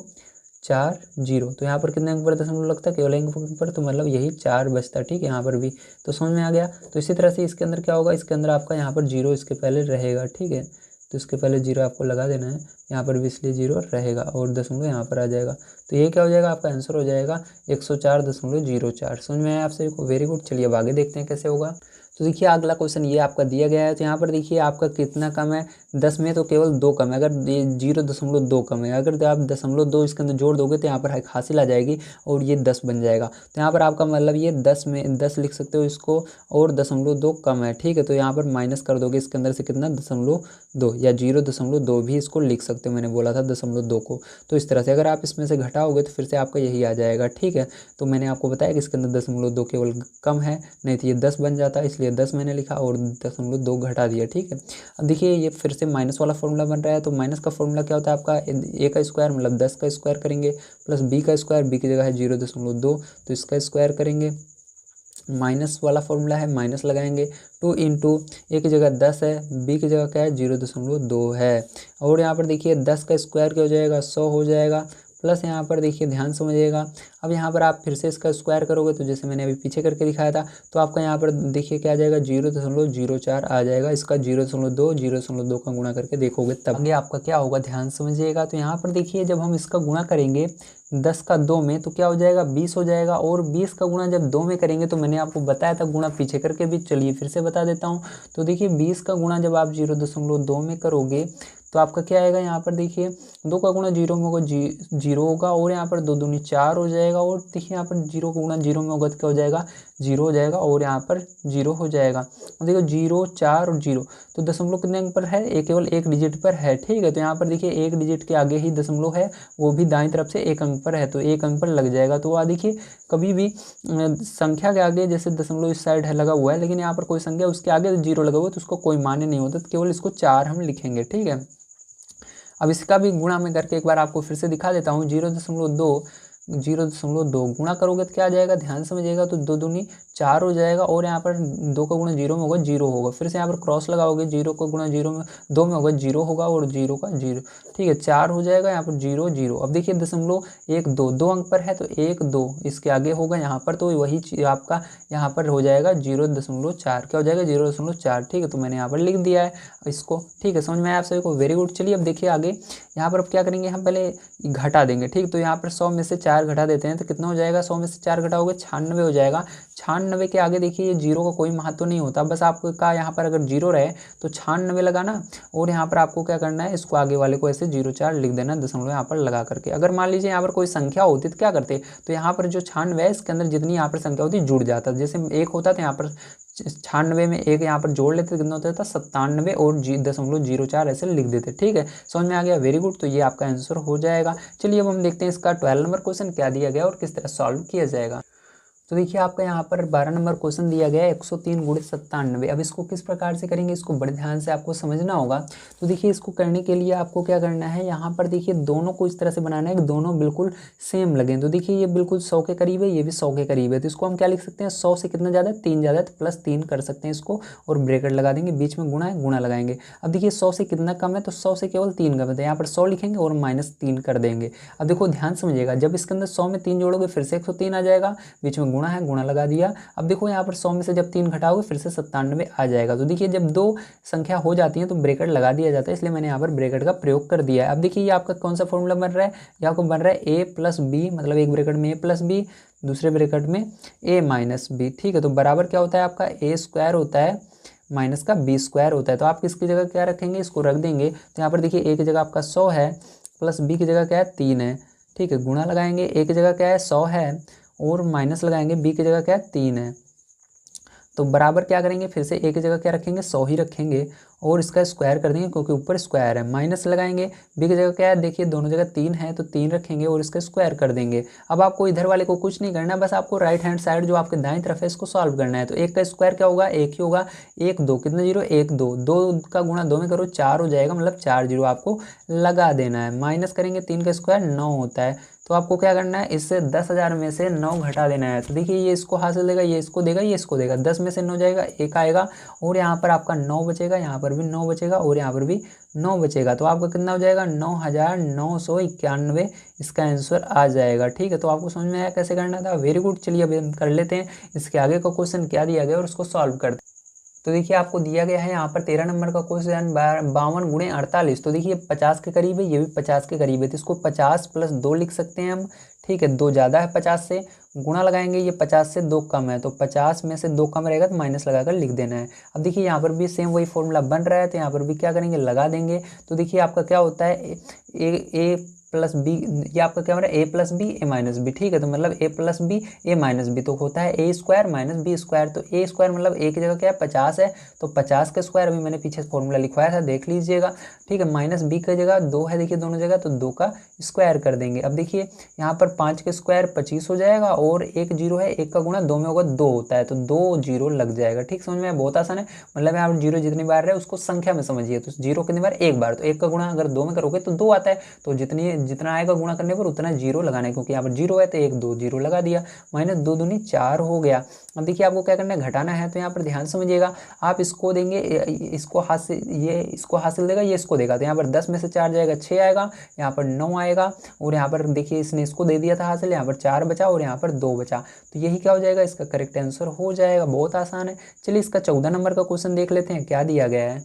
4 0। तो यहाँ पर कितने अंक पर दशमलव लगता है, केवल अंक पर, तो मतलब यही 4 बचता है। ठीक है, यहाँ पर भी तो समझ में आ गया। तो इसी तरह से इसके अंदर क्या होगा, इसके अंदर आपका यहाँ पर 0 इसके पहले रहेगा। ठीक है, तो इसके पहले 0 आपको लगा देना है, यहाँ पर भी इसलिए 0 रहेगा और दशमलव यहाँ पर आ जाएगा। तो ये क्या हो जाएगा, आपका आंसर हो जाएगा 104.04। समझ में आया आप सभी को, वेरी गुड। चलिए अब आगे देखते हैं कैसे होगा। तो देखिए अगला क्वेश्चन ये आपका दिया गया है। तो यहाँ पर देखिए आपका कितना कम है, 10 में तो केवल 2 कम है। अगर ये 0.2 कम है, अगर आप 0.2 इसके अंदर जोड़ दोगे तो यहाँ पर हासिल आ जाएगी और ये 10 बन जाएगा। तो यहाँ पर आपका मतलब ये 10 में 10 लिख सकते हो इसको, और 0.2 कम है। ठीक है, तो यहाँ पर माइनस कर दोगे इसके अंदर से कितना, 0.2 या 0.2 भी इसको लिख सकते हो। मैंने बोला था 0.2 को। तो इस तरह से अगर आप इसमें से घटाओगे तो फिर से आपका यही आ जाएगा। ठीक है, तो मैंने आपको बताया कि इसके अंदर 0.2 केवल कम है, नहीं तो ये 10 बन जाता है, इसलिए 10 मैंने लिखा और 0.2 घटा दिया। ठीक है, अब देखिए ये फिर से माइनस वाला फॉर्मूला बन रहा है। तो माइनस का फॉर्मूला क्या होता है आपका, ए का स्क्वायर मतलब 10 का स्क्वायर करेंगे, प्लस बी का स्क्वायर, बी की जगह है 0.2 तो इसका स्क्वायर करेंगे। माइनस वाला फॉर्मूला है, माइनस लगाएंगे, 2 इंटू ए की जगह 10 है, बी की जगह क्या है 0.2 है। और यहाँ पर देखिए 10 का स्क्वायर क्या हो जाएगा, 100 हो जाएगा, प्लस यहाँ पर देखिए ध्यान समझिएगा। अब यहाँ पर आप फिर से इसका स्क्वायर करोगे तो जैसे मैंने अभी पीछे करके दिखाया था, तो आपका यहाँ पर देखिए क्या आ जाएगा, 0.04 आ जाएगा। इसका 0.2 का गुणा करके देखोगे तब आगे आपका क्या होगा, ध्यान समझिएगा। तो यहाँ पर देखिए जब हम इसका गुणा करेंगे 10 का 2 में तो क्या हो जाएगा, 20 हो जाएगा। और 20 का गुणा जब 2 में करेंगे तो मैंने आपको बताया था गुणा पीछे करके भी, चलिए फिर से बता देता हूँ। तो देखिए 20 का गुणा जब आप 0.2 में करोगे तो आपका क्या आएगा, यहाँ पर देखिए 2 का गुणा 0 में होगा 0 होगा, और यहाँ पर 2 दूनी 4 हो जाएगा। और देखिए यहाँ पर 0 का गुणा 0 में होगा तो क्या हो जाएगा, 0 हो जाएगा, और यहाँ पर 0 हो जाएगा। और देखो 0 4 और 0, तो दशमलव कितने अंक पर है, एक केवल एक डिजिट पर है। ठीक है, तो यहाँ पर देखिए एक डिजिट के आगे ही दशमलव है, वो भी दाईं तरफ से एक अंक पर है, तो एक अंक पर लग जाएगा। तो वह देखिए कभी भी संख्या के आगे जैसे दशमलव इस साइड है लगा हुआ है, लेकिन यहाँ पर कोई संख्या उसके आगे 0 लगा हुआ है तो उसको कोई मान्य नहीं होता, तो केवल इसको 4 हम लिखेंगे। ठीक है, अब इसका भी गुणा मैं करके एक बार आपको फिर से दिखा देता हूँ। 0.2 गुणा करोगे तो क्या आ जाएगा, ध्यान समझिएगा। तो 2 दूनी 4 हो जाएगा, और यहाँ पर 2 का गुणा 0 में होगा 0 होगा। फिर से यहाँ पर क्रॉस लगाओगे, 0 का गुणा 0 में 2 में होगा 0 होगा, और 0 का 0। ठीक है, 4 हो जाएगा, यहाँ पर 0 0। अब देखिए दशमलव 1 2 2 अंक पर है तो 1 2 इसके आगे होगा यहाँ पर, तो वही चीज़ आपका यहाँ पर हो जाएगा 0.4। क्या हो जाएगा, 0.4। ठीक है, तो मैंने यहाँ पर लिख दिया है इसको। ठीक है, समझ में आया आप सभी को, वेरी गुड। चलिए अब देखिए आगे यहाँ पर अब क्या करेंगे, हम पहले घटा देंगे। ठीक, तो यहाँ पर 100 में से 4 घटा देते हैं तो कितना हो जाएगा, 100 में से 4 घटाओगे 96 हो जाएगा। 96 के आगे देखिए ये 0 का कोई महत्व नहीं होता, बस आपका यहाँ पर अगर 0 रहे तो 96 लगाना, और यहाँ पर आपको क्या करना है, इसको आगे वाले को ऐसे 0.4 लिख देना दशमलव यहाँ पर लगा करके। अगर मान लीजिए यहाँ पर कोई संख्या होती तो क्या करते, तो यहाँ पर जो 96 है इसके अंदर जितनी यहाँ पर संख्या होती जुड़ जाता, जैसे 1 होता तो यहाँ पर 96 में 1 यहाँ पर जोड़ लेते, कितना होता था 97 और 0.04 ऐसे लिख देते। ठीक है, समझ में आ गया, वेरी गुड। तो ये आपका आंसर हो जाएगा। चलिए अब हम देखते हैं इसका 12 नंबर क्वेश्चन क्या दिया गया और किस तरह सॉल्व किया जाएगा। तो देखिए आपका यहाँ पर 12 नंबर क्वेश्चन दिया गया है 103 × 97। अब इसको किस प्रकार से करेंगे, इसको बड़े ध्यान से आपको समझना होगा। तो देखिए इसको करने के लिए आपको क्या करना है, यहाँ पर देखिए दोनों को इस तरह से बनाना है कि दोनों बिल्कुल सेम लगें। तो देखिए ये बिल्कुल 100 के करीब है, ये भी 100 के करीब है, तो इसको हम क्या लिख सकते हैं, 100 से कितना ज़्यादा है, 3 ज़्यादा है, तो +3 कर सकते हैं इसको, और ब्रैकेट लगा देंगे, बीच में गुणा है, गुणा लगाएंगे। अब देखिए 100 से कितना कम है, तो 100 से केवल 3 कम है, तो यहाँ पर 100 लिखेंगे और -3 कर देंगे। अब देखो ध्यान समझिएगा, जब इसके अंदर 100 में 3 जोड़ोगे फिर से 103 आ जाएगा, बीच में गुणा है, गुणा लगा दिया। अब देखो यहाँ पर 100 में से जब 3 घटाओगे फिर से 97 आ जाएगा। तो देखिए जब 2 संख्या हो जाती है तो ब्रैकेट लगा दिया जाता है, इसलिए मैंने यहाँ पर ब्रैकेट का प्रयोग कर दिया है। अब देखिए ये आपका कौन सा फॉर्मूला बन रहा है, ये आपको बन रहा है a + b, मतलब एक ब्रैकेट में a + b, दूसरे ब्रैकेट में a - b। ठीक है, तो बराबर क्या होता है आपका a² होता है माइनस का b² होता है। तो आप किसकी जगह क्या रखेंगे, इसको रख देंगे। तो यहाँ पर देखिए a की जगह आपका 100 है, प्लस b की जगह क्या है 3 है। ठीक है, गुणा लगाएंगे, a की जगह क्या है 100 है, और माइनस लगाएंगे, b की जगह क्या है 3 है। तो बराबर क्या करेंगे, फिर से a की जगह क्या रखेंगे, 100 ही रखेंगे, और इसका स्क्वायर कर देंगे क्योंकि ऊपर स्क्वायर है। माइनस लगाएंगे, b की जगह क्या है, देखिए दोनों जगह 3 है तो 3 रखेंगे और इसका स्क्वायर कर देंगे। अब आपको इधर वाले को कुछ नहीं करना, बस आपको राइट हैंड साइड जो आपके दाईं तरफ है इसको सॉल्व करना है। तो 1 का स्क्वायर क्या होगा, 1 ही होगा, 1 2 कितना 0 1 2, 2 का गुणा 2 में करो 4 हो जाएगा, मतलब 4 0 आपको लगा देना है। माइनस करेंगे 3 का स्क्वायर 9 होता है, तो आपको क्या करना है, इससे 10,000 में से 9 घटा देना है। तो देखिए ये इसको हासिल देगा, ये इसको देगा, ये इसको देगा, 10 में से 9 जाएगा, 1 आएगा और यहाँ पर आपका 9 बचेगा, यहाँ पर भी 9 बचेगा और यहाँ पर भी 9 बचेगा। तो आपका कितना हो जाएगा, 9,991 इसका आंसर आ जाएगा। ठीक है, तो आपको समझ में आया कैसे करना था। Very good. चलिए अभी हम कर लेते हैं इसके आगे का क्वेश्चन क्या दिया गया और उसको सॉल्व करते हैं। तो देखिए आपको दिया गया है यहाँ पर 13 नंबर का क्वेश्चन 52 गुणे 48। तो देखिए 50 के करीब है, ये भी 50 के करीब है, तो इसको 50 + 2 लिख सकते हैं हम। ठीक है, 2 ज़्यादा है 50 से, गुणा लगाएंगे, ये 50 से 2 कम है, तो 50 में से 2 कम रहेगा तो माइनस लगाकर लिख देना है। अब देखिए यहाँ पर भी सेम वही फॉर्मूला बन रहा है, तो यहाँ पर भी क्या करेंगे, लगा देंगे। तो देखिए आपका क्या होता है, ए प्लस बी, ये आपका क्या हो रहा है, ए plus b a minus B. ठीक है, तो मतलब ए plus b a minus B, तो होता है ए स्क्वायर माइनस बी स्क्वायर। तो ए स्क्वायर मतलब ए की जगह क्या है, 50 है, तो 50 का स्क्वायर अभी मैंने पीछे फॉर्मूला लिखवाया था, देख लीजिएगा। ठीक है, माइनस बी की जगह 2 है, देखिए दोनों जगह, तो 2 का स्क्वायर कर देंगे। अब देखिए यहाँ पर 5 के स्क्वायर 25 हो जाएगा और एक जीरो है, एक का गुणा 2 में होगा 2 होता है, तो 2 जीरो लग जाएगा। ठीक, समझ में, बहुत आसान है। मतलब यहाँ पर जीरो जितनी बार रहे उसको संख्या में समझिए, तो जीरो कितनी बार, एक बार, तो एक का गुणा अगर 2 में करोगे तो 2 आता है, तो जितना आएगा गुणा करने पर उतना जीरो लगाना है, क्योंकि यहाँ पर जीरो है तो 1 2 जीरो लगा दिया, माइनस 2 दूनी 4 हो गया। अब देखिए आपको क्या करना है, घटाना है, तो यहाँ पर ध्यान समझिएगा, आप इसको देंगे, इसको हासिल, ये इसको हासिल देगा, ये इसको देगा, तो यहाँ पर 10 में से 4 जाएगा, 6 आएगा, यहाँ पर 9 आएगा और यहाँ पर देखिए इसने इसको दे दिया था हासिल, यहाँ पर 4 बचा और यहाँ पर 2 बचा, तो यही क्या हो जाएगा, इसका करेक्ट आंसर हो जाएगा। बहुत आसान है। चलिए इसका 14 नंबर का क्वेश्चन देख लेते हैं क्या दिया गया है।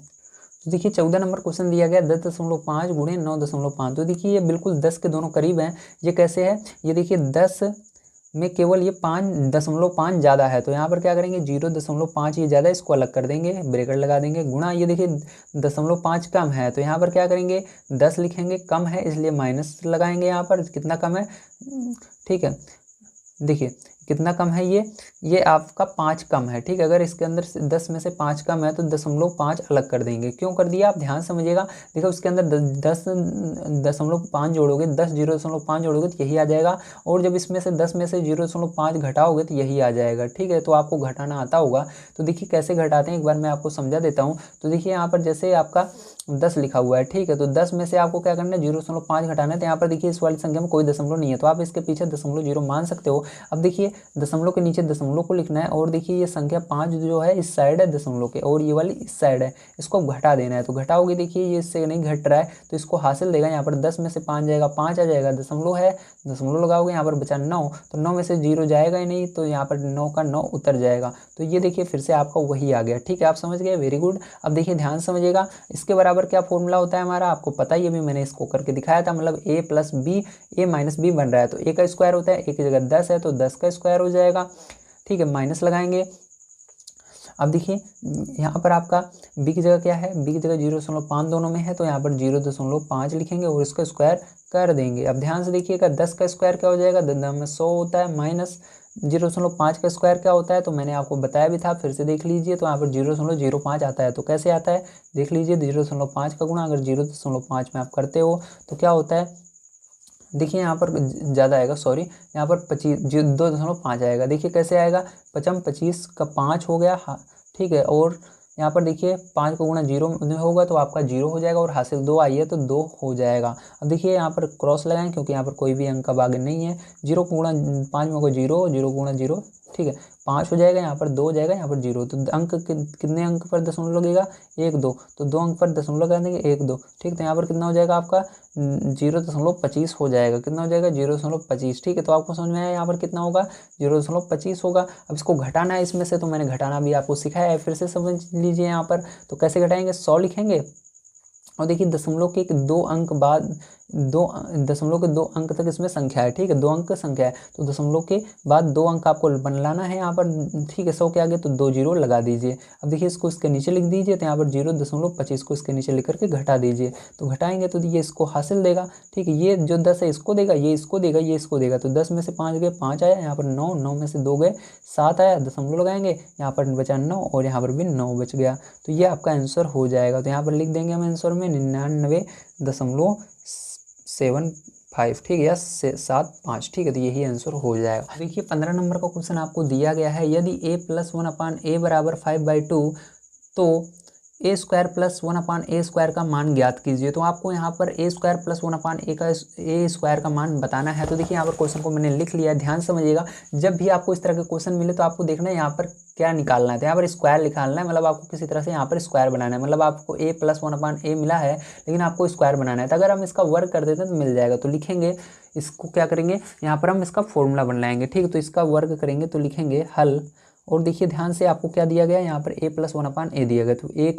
तो देखिए 14 नंबर क्वेश्चन दिया गया 10.5 गुणे 9.5। तो देखिए ये बिल्कुल 10 के दोनों करीब हैं। ये कैसे है, ये देखिए 10 में केवल ये 5.5 ज़्यादा है, तो यहाँ पर क्या करेंगे, 0.5 ये ज़्यादा है, इसको अलग कर देंगे, ब्रैकेट लगा देंगे, गुणा ये देखिए 0.5 कम है, तो यहाँ पर क्या करेंगे, 10 लिखेंगे, कम है इसलिए माइनस लगाएंगे, यहाँ पर कितना कम है। ठीक है, देखिए कितना कम है, ये आपका 5 कम है। ठीक है, अगर इसके अंदर 10 में से 5 कम है तो 0.5 अलग कर देंगे। क्यों कर दिया, आप ध्यान समझिएगा। देखो उसके अंदर 10.5 जोड़ोगे, 10 0.5 जोड़ोगे तो यही आ जाएगा, और जब इसमें से 10 में से 0.5 घटाओगे तो यही आ जाएगा। ठीक है, तो आपको घटाना आता होगा, तो देखिए कैसे घटाते हैं, एक बार मैं आपको समझा देता हूँ। तो देखिए यहाँ पर जैसे आपका 10 लिखा हुआ है, ठीक है, तो 10 में से आपको क्या करना है, 0.5 घटाना है, तो यहाँ पर देखिए इस वाली संख्या में कोई दशमलव नहीं है, तो आप इसके पीछे दशमलव जीरो मान सकते हो। अब देखिए दशमलव के नीचे दशमलव को लिखना है, और देखिए ये संख्या 5 जो है इस साइड है दशमलव के, और ये वाली इस साइड है, इसको घटा देना है। तो घटाओगे, देखिए ये इससे नहीं घट रहा है, तो इसको हासिल देगा, यहाँ पर 10 में से 5 जाएगा, 5 आ जाएगा, दशमलव है, दशमलव लगाओगे, यहाँ पर बचा 9, तो 9 में से 0 जाएगा ही नहीं, तो यहाँ पर 9 का 9 उतर जाएगा, तो ये देखिए फिर से आपका वही आ गया। ठीक है, आप समझ गए, वेरी गुड। अब देखिए ध्यान समझिएगा, इसके बराबर क्या फॉर्मूला होता है हमारा, आपको पता ही, अभी मैंने इसको करके दिखाया था, मतलब a plus b a minus b बन रहा है, तो a का स्क्वायर होता है, a की जगह 10 है तो 10 का स्क्वायर हो जाएगा। ठीक है, माइनस लगाएंगे। अब देखिए यहाँ पर आपका b की जगह क्या है, b की जगह 0.5 दोनों में है, तो यहाँ पर 0.5 लिखेंगे और इसका स्क्वायर कर देंगे। अब ध्यान से देखिएगा, 10 का स्क्वायर क्या हो जाएगा, 10 में 100 होता है, माइनस 0.5 का स्क्वायर क्या होता है, तो मैंने आपको बताया भी था, फिर से देख लीजिए, तो यहाँ पर 0.05 आता है। तो कैसे आता है, देख लीजिए, 0.5 का गुणा अगर 0.5 में आप करते हो तो क्या होता है, देखिए यहाँ पर ज़्यादा आएगा, सॉरी, यहाँ पर 2.5 आएगा। देखिए कैसे आएगा, 25 का 5 हो गया, हाँ ठीक है, और यहाँ पर देखिए 5 का गुणा 0 में होगा तो आपका 0 हो जाएगा, और हासिल 2 आई है तो 2 हो जाएगा। अब देखिए यहाँ पर क्रॉस लगाएं, क्योंकि यहाँ पर कोई भी अंक अब आगे नहीं है, 0 को गुणा 5 में होगा 0, 0 गुणा 0, ठीक है, 5 हो जाएगा, यहाँ पर 2 हो जाएगा, यहाँ पर 0, तो अंक कितने अंक पर दशमलव लगेगा, 1 2, तो 2 अंक पर दशमलव लगा देंगे, 1 2, ठीक, तो यहाँ पर कितना हो जाएगा आपका 0.25 हो जाएगा, कितना हो जाएगा 0.25। ठीक है, तो आपको समझ में आया यहाँ पर कितना होगा, 0.25 होगा। अब इसको घटाना है इसमें से, तो मैंने घटाना भी आपको सिखाया है, फिर से समझ लीजिए यहाँ पर। तो कैसे घटाएंगे, 100 लिखेंगे, और देखिए दशमलव के 2 अंक बाद दशमलव के 2 अंक तक इसमें संख्या है, ठीक है, 2 अंक संख्या है, तो दशमलव के बाद 2 अंक आपको बनाना है यहाँ पर, ठीक है, 100 के आगे तो 2 जीरो लगा दीजिए। अब देखिए इसको इसके नीचे लिख दीजिए, तो यहाँ पर 0.25 को इसके नीचे लिख करके घटा दीजिए, तो घटाएंगे तो ये इसको हासिल देगा। ठीक है, ये जो 10 है इसको देगा, ये इसको देगा, ये इसको देगा, तो 10 में से 5 गए 5 आया, यहाँ पर 9, 9 में से 2 गए 7 आया, दशमलव लगाएंगे, यहाँ पर बचा 9 और यहाँ पर भी 9 बच गया, तो ये आपका आंसर हो जाएगा। तो यहाँ पर लिख देंगे हम आंसर में 99.75, ठीक है, या 75, ठीक है, तो यही आंसर हो जाएगा। देखिए 15 नंबर का क्वेश्चन आपको दिया गया है, यदि a + 1/a = 5/2 तो ए स्क्वायर प्लस 1/a² का मान ज्ञात कीजिए। तो आपको यहाँ पर ए स्क्वायर प्लस 1/a² का मान बताना है। तो देखिए यहाँ पर क्वेश्चन को मैंने लिख लिया है, ध्यान समझिएगा। जब भी आपको इस तरह के क्वेश्चन मिले तो आपको देखना है यहाँ पर क्या निकालना है। तो यहाँ पर स्क्वायर निकालना है, मतलब आपको किसी तरह से यहाँ पर स्क्वायर बनाना है। मतलब आपको a + 1/a मिला है, लेकिन आपको स्क्वायर बनाना है। तो अगर हम इसका वर्ग कर देते हैं तो मिल जाएगा। तो लिखेंगे इसको, क्या करेंगे यहाँ पर हम इसका फॉर्मूला बनाएंगे, ठीक है। तो इसका वर्ग करेंगे तो लिखेंगे हल। और देखिए ध्यान से आपको क्या दिया गया, यहाँ पर a + 1/a दिया गया। तो a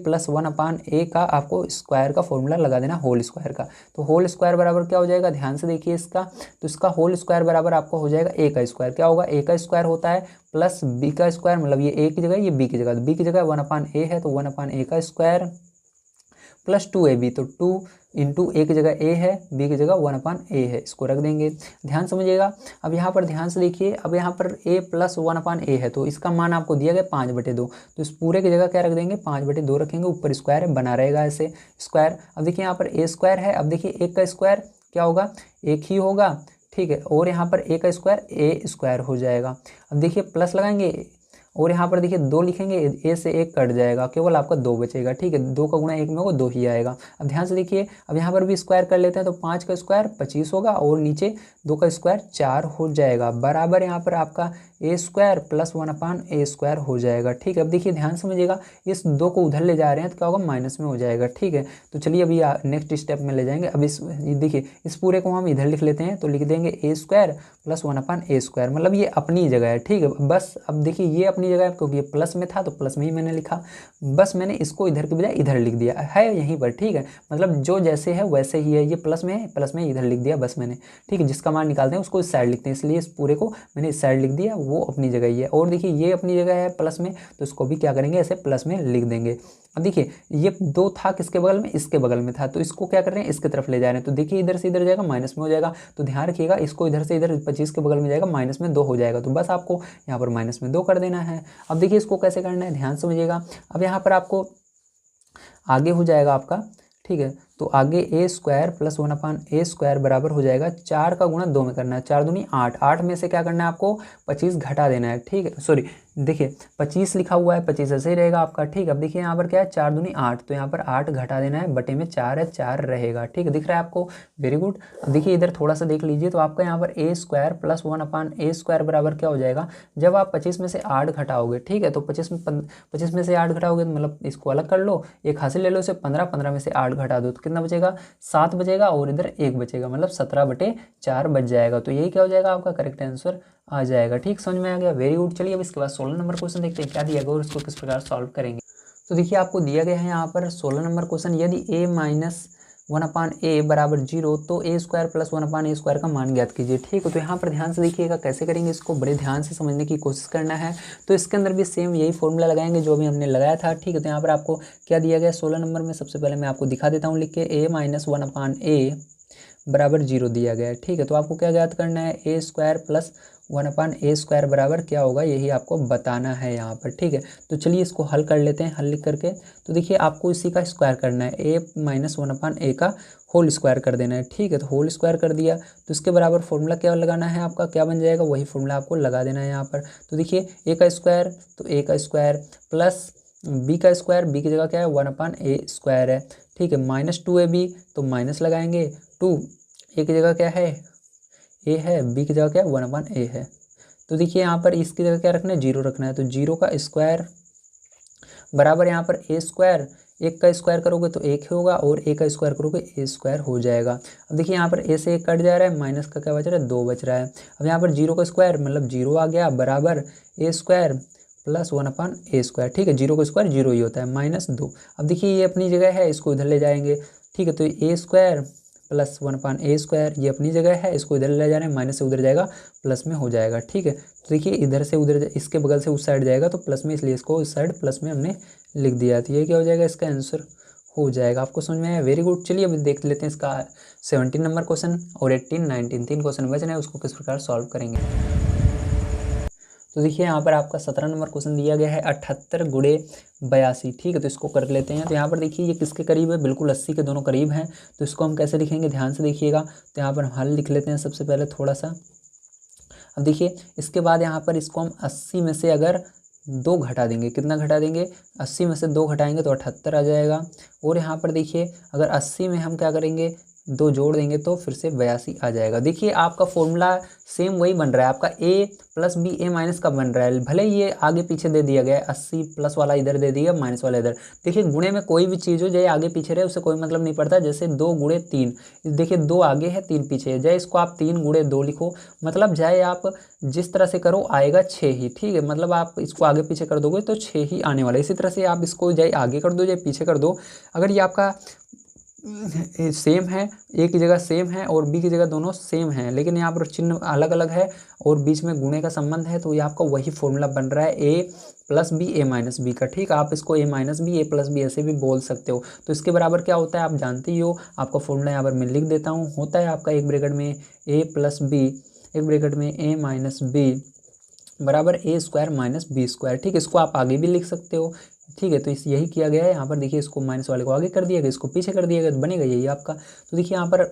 + 1/a का आपको स्क्वायर का फॉर्मूला लगा देना, होल स्क्वायर का। तो होल स्क्वायर बराबर क्या हो जाएगा, ध्यान से देखिए इसका। तो इसका होल स्क्वायर बराबर आपको हो जाएगा a का स्क्वायर। क्या होगा, a का स्क्वायर होता है प्लस b का स्क्वायर, मतलब ये a की जगह ये b की जगह। तो b की जगह 1/a है, तो 1/a का स्क्वायर प्लस 2ab। तो 2 इंटू a की जगह a है, b की जगह 1/a है, इसको रख देंगे। ध्यान समझिएगा। अब यहाँ पर ध्यान से देखिए, अब यहाँ पर a + 1/a है, तो इसका मान आपको दिया गया 5/2। तो इस पूरे की जगह क्या रख देंगे, 5/2 रखेंगे। ऊपर स्क्वायर है, बना रहेगा ऐसे स्क्वायर। अब देखिए यहाँ पर a² है। अब देखिए 1 का स्क्वायर क्या होगा, 1 ही होगा, ठीक है। और यहाँ पर a का स्क्वायर a² हो जाएगा। अब देखिए प्लस लगाएंगे और यहाँ पर देखिए 2 लिखेंगे, a से 1 कट जाएगा, केवल आपका 2 बचेगा, ठीक है। 2 का गुणा 1 में होगा, 2 ही आएगा। अब ध्यान से देखिए, अब यहाँ पर भी स्क्वायर कर लेते हैं। तो 5 का स्क्वायर 25 होगा, और नीचे 2 का स्क्वायर 4 हो जाएगा, बराबर यहाँ पर आपका a² + 1/a² हो जाएगा, ठीक है। अब देखिए ध्यान समझिएगा, इस 2 को उधर ले जा रहे हैं तो क्या होगा, माइनस में हो जाएगा, ठीक है। तो चलिए अभी नेक्स्ट स्टेप में ले जाएंगे। अब इस देखिए इस पूरे को हम इधर लिख लेते हैं। तो लिख देंगे a² + 1/a², मतलब ये अपनी जगह है, ठीक है। बस अब देखिए ये अपनी जगह है, क्योंकि ये प्लस में था तो प्लस में ही मैंने लिखा। बस मैंने इसको इधर के बजाय इधर लिख दिया है यहीं पर, ठीक है। मतलब जो जैसे है वैसे ही है, ये प्लस में है, प्लस में इधर लिख दिया बस मैंने, ठीक है। जिसका मान निकालते हैं उसको इस साइड लिखते हैं, इसलिए इस पूरे को मैंने इस साइड लिख दिया, वो अपनी जगह ही है। और देखिए ये अपनी जगह है प्लस में, तो इसको भी क्या करेंगे, ऐसे प्लस में लिख देंगे। अब देखिए ये 2 था किसके बगल में, इसके बगल में था, तो इसको क्या कर रहे हैं, इसके तरफ ले जा रहे हैं। तो देखिए इधर से इधर जाएगा, माइनस में हो जाएगा। तो ध्यान रखिएगा, इसको इधर से इधर 25 के बगल में जाएगा, माइनस में 2 हो जाएगा। तो बस आपको यहाँ पर माइनस में 2 कर देना है। अब देखिए इसको कैसे करना है, ध्यान समझिएगा। अब यहाँ पर आपको आगे हो जाएगा आपका, ठीक है। तो आगे a² + 1/a² बराबर हो जाएगा 4 का गुणा 2 में करना है, 4 दूनी 8। 8 में से क्या करना है आपको, 25 घटा देना है, ठीक है। सॉरी देखिए 25 लिखा हुआ है, 25 ऐसे ही रहेगा आपका, ठीक है। अब देखिए यहाँ पर क्या है, 4 दूनी 8, तो यहाँ पर 8 घटा देना है, बटे में 4 है, 4 रहेगा, ठीक है। दिख रहा है आपको, वेरी गुड। अब देखिए इधर थोड़ा सा देख लीजिए। तो आपका यहाँ पर a² + 1/a² बराबर क्या हो जाएगा, जब आप 25 में से 8 घटाओगे, ठीक है। तो 25 में से 8 घटाओगे, तो मतलब इसको अलग कर लो, एक हासिल ले लो इसे, 15 में से 8 घटा दो तो कितना बचेगा, 7 बचेगा, और इधर 1 बचेगा, मतलब 17/4 बच जाएगा। तो यही क्या हो जाएगा, आपका करेक्ट आंसर आ जाएगा, ठीक। समझ में आ गया, वेरी गुड। चलिए अब इसके बाद 16 नंबर क्वेश्चन देखते हैं क्या दिया गया और इसको किस प्रकार सॉल्व करेंगे। तो देखिए आपको दिया गया है यहाँ पर 16 नंबर क्वेश्चन, यदि a - 1/a बराबर 0 तो a² + 1/a² का मान ज्ञात कीजिए, ठीक है। तो यहाँ पर ध्यान से देखिएगा कैसे करेंगे, इसको बड़े ध्यान से समझने की कोशिश करना है। तो इसके अंदर भी सेम यही फॉर्मूला लगाएंगे जो भी हमने लगाया था, ठीक है। तो यहाँ पर आपको क्या दिया गया 16 नंबर में, सबसे पहले मैं आपको दिखा देता हूँ लिख के, a - 1/a बराबर 0 दिया गया है, ठीक है। तो आपको क्या ज्ञात करना है, a² + 1/a² बराबर क्या होगा, यही आपको बताना है यहाँ पर, ठीक है। तो चलिए इसको हल कर लेते हैं, हल लिख करके। तो देखिए आपको इसी का स्क्वायर करना है, a - 1/a का होल स्क्वायर कर देना है, ठीक है। तो होल स्क्वायर कर दिया, तो इसके बराबर फॉर्मूला क्या लगाना है आपका, क्या बन जाएगा, वही फॉर्मूला आपको लगा देना है यहाँ पर। तो देखिए a का स्क्वायर, तो a का स्क्वायर प्लस b का स्क्वायर, b की जगह क्या है 1/a² है, ठीक है। -2ab, तो माइनस लगाएंगे, 2 a की जगह क्या है, a है, b की जगह क्या है 1/a है। तो देखिए यहाँ पर इसकी जगह क्या रखना है, 0 रखना है। तो 0 का स्क्वायर बराबर यहाँ पर a², 1 का स्क्वायर करोगे तो 1 ही होगा, और a का स्क्वायर करोगे a² हो जाएगा। अब देखिए यहाँ पर a से 1 कट जा रहा है, माइनस का क्या बच रहा है, 2 बच रहा है। अब यहाँ पर 0 का स्क्वायर मतलब 0 आ गया, बराबर a² + 1/a², ठीक है। 0 का स्क्वायर 0 ही होता है, -2। अब देखिए ये अपनी जगह है, इसको इधर ले जाएंगे, ठीक है। तो a² + 1/a², ये अपनी जगह है, इसको इधर ले जा रहे हैं, माइनस से उधर जाएगा, प्लस में हो जाएगा, ठीक है। तो देखिए इधर से उधर, इसके बगल से उस साइड जाएगा तो प्लस में, इसलिए इसको इस साइड प्लस में हमने लिख दिया। तो ये क्या हो जाएगा, इसका आंसर हो जाएगा। आपको समझ में आया, वेरी गुड। चलिए अभी देख लेते हैं इसका 17 नंबर क्वेश्चन और 18, 19 3 क्वेश्चन बच रहे हैं, उसको किस प्रकार सॉल्व करेंगे। तो देखिए यहाँ पर आपका 17 नंबर क्वेश्चन दिया गया है 78 × 82, ठीक है। तो इसको कर लेते हैं। तो यहाँ पर देखिए ये किसके करीब है, बिल्कुल 80 के दोनों करीब हैं। तो इसको हम कैसे लिखेंगे, ध्यान से देखिएगा। तो यहाँ पर हल लिख लेते हैं सबसे पहले थोड़ा सा। अब देखिए इसके बाद यहाँ पर इसको हम 80 में से अगर 2 घटा देंगे, कितना घटा देंगे, 80 में से 2 घटाएंगे तो 78 आ जाएगा। और यहाँ पर देखिए अगर 80 में हम क्या करेंगे, 2 जोड़ देंगे तो फिर से 82 आ जाएगा। देखिए आपका फॉर्मूला सेम वही बन रहा है, आपका a plus b a minus का बन रहा है, भले ही ये आगे पीछे दे दिया गया है, 80 प्लस वाला इधर दे दिया, माइनस वाला इधर। देखिए गुणे में कोई भी चीज़ हो चाहे आगे पीछे रहे उससे कोई मतलब नहीं पड़ता। जैसे 2 गुणे 3, देखिए 2 आगे है 3 पीछे है, चाहे इसको आप 3 गुणे 2 लिखो, मतलब चाहे आप जिस तरह से करो आएगा 6 ही, ठीक है। मतलब आप इसको आगे पीछे कर दोगे तो 6 ही आने वाला है। इसी तरह से आप इसको चाहे आगे कर दो चाहे पीछे कर दो, अगर ये आपका सेम है, ए की जगह सेम है और बी की जगह दोनों सेम है, लेकिन यहाँ पर चिन्ह अलग अलग है और बीच में गुणे का संबंध है, तो ये आपका वही फॉर्मूला बन रहा है ए plus b a minus B का, ठीक है। आप इसको ए माइनस बी ए प्लस बी ऐसे भी बोल सकते हो। तो इसके बराबर क्या होता है आप जानते ही हो, आपका फॉर्मूला यहाँ पर मैं लिख देता हूँ। होता है आपका एक ब्रैकेट में ए प्लस बी, एक ब्रैकेट में ए माइनस बी बराबर ए स्क्वायर माइनस बी स्क्वायर, ठीक है। इसको आप आगे भी लिख सकते हो, ठीक है। तो इस यही किया गया है यहाँ पर। देखिए इसको माइनस वाले को आगे कर दिया गया, इसको पीछे कर दिया गया, तो बनेगा यही आपका। तो देखिए यहाँ पर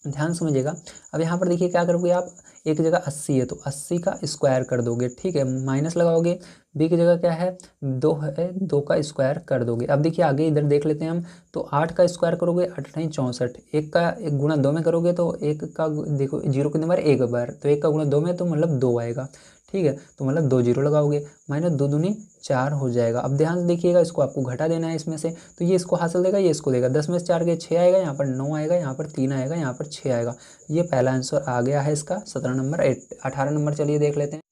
ध्यान समझिएगा। अब यहाँ पर देखिए क्या करोगे आप, एक जगह 80 है तो 80 का स्क्वायर कर दोगे, ठीक है, माइनस लगाओगे। बी की जगह क्या है 2 है, 2 का स्क्वायर कर दोगे। अब देखिए आगे इधर देख लेते हैं हम, तो 8 का स्क्वायर करोगे 8 नहीं 64, एक का एक गुणा 2 में करोगे तो एक का देखो 0 कितने बार, एक बार, तो एक का गुणा 2 में तो मतलब 2 आएगा, ठीक है। तो मतलब 2 जीरो लगाओगे, माइनस 2 दूनी 4 हो जाएगा। अब ध्यान से देखिएगा, इसको आपको घटा देना है इसमें से, तो ये इसको हासिल देगा, ये इसको देगा। 10 में से 4 गए 6 आएगा, यहाँ पर 9 आएगा, यहाँ पर 3 आएगा, यहाँ पर 6 आएगा। ये पहला आंसर आ गया है इसका 17 नंबर। 18 नंबर चलिए देख लेते हैं।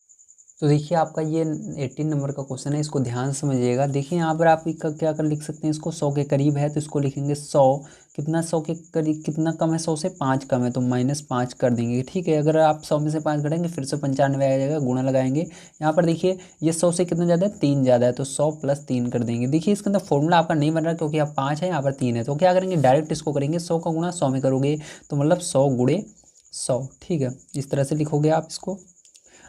तो देखिए आपका ये 18 नंबर का क्वेश्चन है, इसको ध्यान समझिएगा। देखिए यहाँ पर आप क्या कर लिख सकते हैं, इसको 100 के करीब है तो इसको लिखेंगे 100, कितना 100 के करीब कितना कम है, 100 से 5 कम है तो -5 कर देंगे, ठीक है। अगर आप 100 में से 5 घटाएंगे फिर से 95 आ जाएगा, गुणा लगाएंगे। यहाँ पर देखिए ये 100 से कितना ज़्यादा है, 3 ज़्यादा है, तो 100 + 3 कर देंगे। देखिए इसके अंदर फॉर्मूला आपका नहीं बन रहा क्योंकि आप 5 है, यहाँ पर 3 है, तो क्या करेंगे डायरेक्ट इसको करेंगे, 100 का गुणा 100 में करोगे तो मतलब 100 गुणे 100, ठीक है। इस तरह से लिखोगे आप इसको।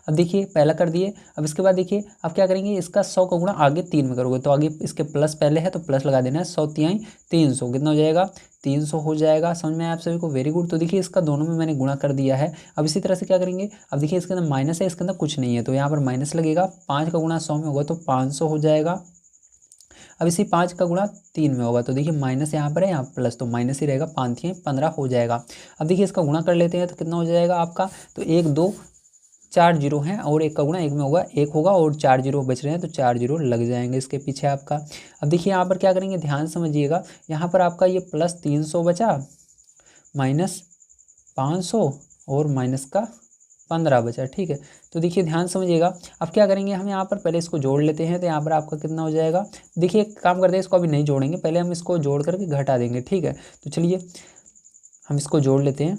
अब देखिए पहला कर दिए। अब इसके बाद देखिए अब क्या करेंगे, इसका 100 का गुणा आगे 3 में करोगे तो आगे इसके प्लस पहले है तो प्लस लगा देना है। 100 तिहाई 300 कितना हो जाएगा, 300 हो जाएगा। समझ में आया आप सभी को, वेरी गुड। तो देखिए इसका दोनों में मैंने गुणा कर दिया है। अब इसी तरह से क्या करेंगे, अब देखिए इसके अंदर माइनस है, इसके अंदर कुछ नहीं है तो यहाँ पर माइनस लगेगा। 5 का गुणा 100 में होगा तो 500 हो जाएगा। अब इसी 5 का गुणा 3 में होगा तो देखिए माइनस यहाँ पर है, यहाँ प्लस तो माइनस ही रहेगा, 5 तिहाई 15 हो जाएगा। अब देखिए इसका गुणा कर लेते हैं तो कितना हो जाएगा आपका, तो 1 2 4 जीरो हैं और एक का गुणा एक में होगा, एक होगा और 4 जीरो बच रहे हैं तो 4 जीरो लग जाएंगे इसके पीछे आपका। अब देखिए यहाँ पर क्या करेंगे, ध्यान समझिएगा। यहाँ पर आपका ये +300 बचा, -500 और माइनस का 15 बचा, ठीक है। तो देखिए ध्यान समझिएगा। अब क्या करेंगे हम यहाँ पर पहले इसको जोड़ लेते हैं, तो यहाँ पर आपका कितना हो जाएगा। देखिए एक काम करते हैं, इसको अभी नहीं जोड़ेंगे, पहले हम इसको जोड़ करके घटा देंगे, ठीक है। तो चलिए हम इसको जोड़ लेते हैं,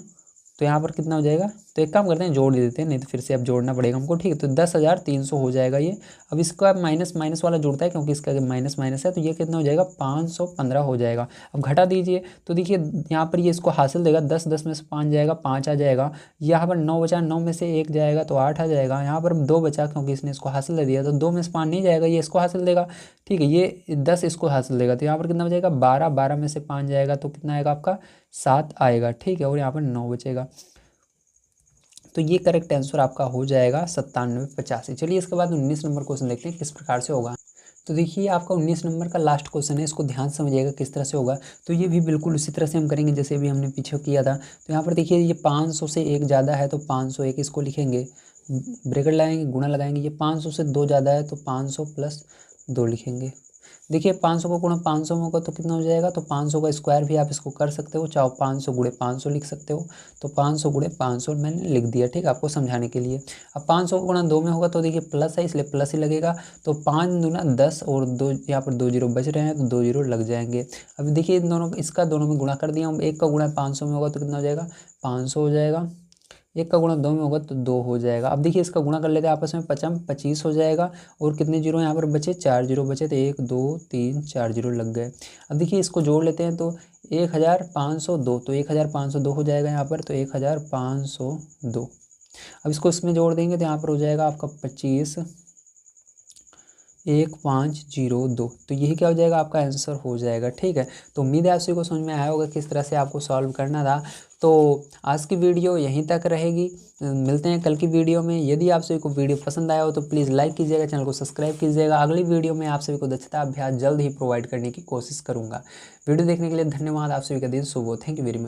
तो यहाँ पर कितना हो जाएगा, तो एक काम करते हैं जोड़ दे देते हैं, नहीं तो फिर से अब जोड़ना पड़ेगा हमको, ठीक है। तो 10,300 हो जाएगा ये। अब इसका माइनस माइनस वाला जुड़ता है क्योंकि इसका माइनस माइनस है, तो ये कितना हो जाएगा 515 हो जाएगा। अब घटा दीजिए तो देखिए यहाँ पर ये इसको हासिल देगा, 10 10 में से 5 जाएगा, 5 आ जाएगा। यहाँ पर 9 बचा, 9 में से 1 जाएगा तो 8 आ जाएगा। यहाँ पर 2 बचा क्योंकि इसने इसको हासिल दे दिया, तो 2 में से 5 नहीं जाएगा, ये इसको हासिल देगा, ठीक है। ये 10 इसको हासिल देगा, तो यहाँ पर कितना बचेगा 12, 12 में से 5 जाएगा तो कितना आएगा आपका 7 आएगा, ठीक है। और यहाँ पर 9 बचेगा, तो ये करेक्ट आंसर आपका हो जाएगा 9785। चलिए इसके बाद 19 नंबर क्वेश्चन देखते हैं किस प्रकार से होगा। तो देखिए आपका 19 नंबर का लास्ट क्वेश्चन है, इसको ध्यान समझिएगा किस तरह से होगा। तो ये भी बिल्कुल उसी तरह से हम करेंगे जैसे अभी हमने पीछे किया था। तो यहाँ पर देखिए ये 500 से 1 ज़्यादा है तो 501 इसको लिखेंगे, ब्रैकेट लगाएंगे, गुणा लगाएंगे। ये 500 से 2 ज़्यादा है तो 500 + 2 लिखेंगे। देखिए 500 का गुणा 500 में होगा तो कितना हो जाएगा, तो 500 का स्क्वायर भी आप इसको कर सकते हो, चाहे 500 गुणे 500 लिख सकते हो। तो 500 गुणे 500 मैंने लिख दिया, ठीक है, आपको समझाने के लिए। अब 500 का गुणा 2 में होगा तो देखिए प्लस है इसलिए प्लस ही लगेगा। तो 5 दूना 10 और 2 यहाँ पर 2 जीरो बच रहे हैं तो 2 जीरो लग जाएंगे। अब देखिए इन दोनों इसका दोनों में गुणा कर दिया हूँ। 1 का गुणा 500 में होगा तो कितना हो जाएगा 500 हो जाएगा। 1 का गुणा 2 में होगा तो 2 हो जाएगा। अब देखिए इसका गुणा कर लेते हैं आपस में, 25 हो जाएगा। और कितने जीरो यहाँ पर बचे, 4 जीरो बचे, तो 1 2 3 4 जीरो लग गए। अब देखिए इसको जोड़ लेते हैं तो 1502, तो 1502 हो जाएगा यहाँ पर, तो 1502। अब इसको इसमें जोड़ देंगे तो यहाँ पर हो जाएगा आपका 25, 1502। तो यही क्या हो जाएगा, आपका आंसर हो जाएगा। ठीक है, तो उम्मीद है आप सभी को समझ में आया होगा किस तरह से आपको सॉल्व करना था। तो आज की वीडियो यहीं तक रहेगी, मिलते हैं कल की वीडियो में। यदि आप सभी को वीडियो पसंद आया हो तो प्लीज़ लाइक कीजिएगा, चैनल को सब्सक्राइब कीजिएगा। अगली वीडियो में आप सभी को दक्षता अभ्यास जल्द ही प्रोवाइड करने की कोशिश करूँगा। वीडियो देखने के लिए धन्यवाद। आप सभी का दिन शुभ हो। Thank you very much.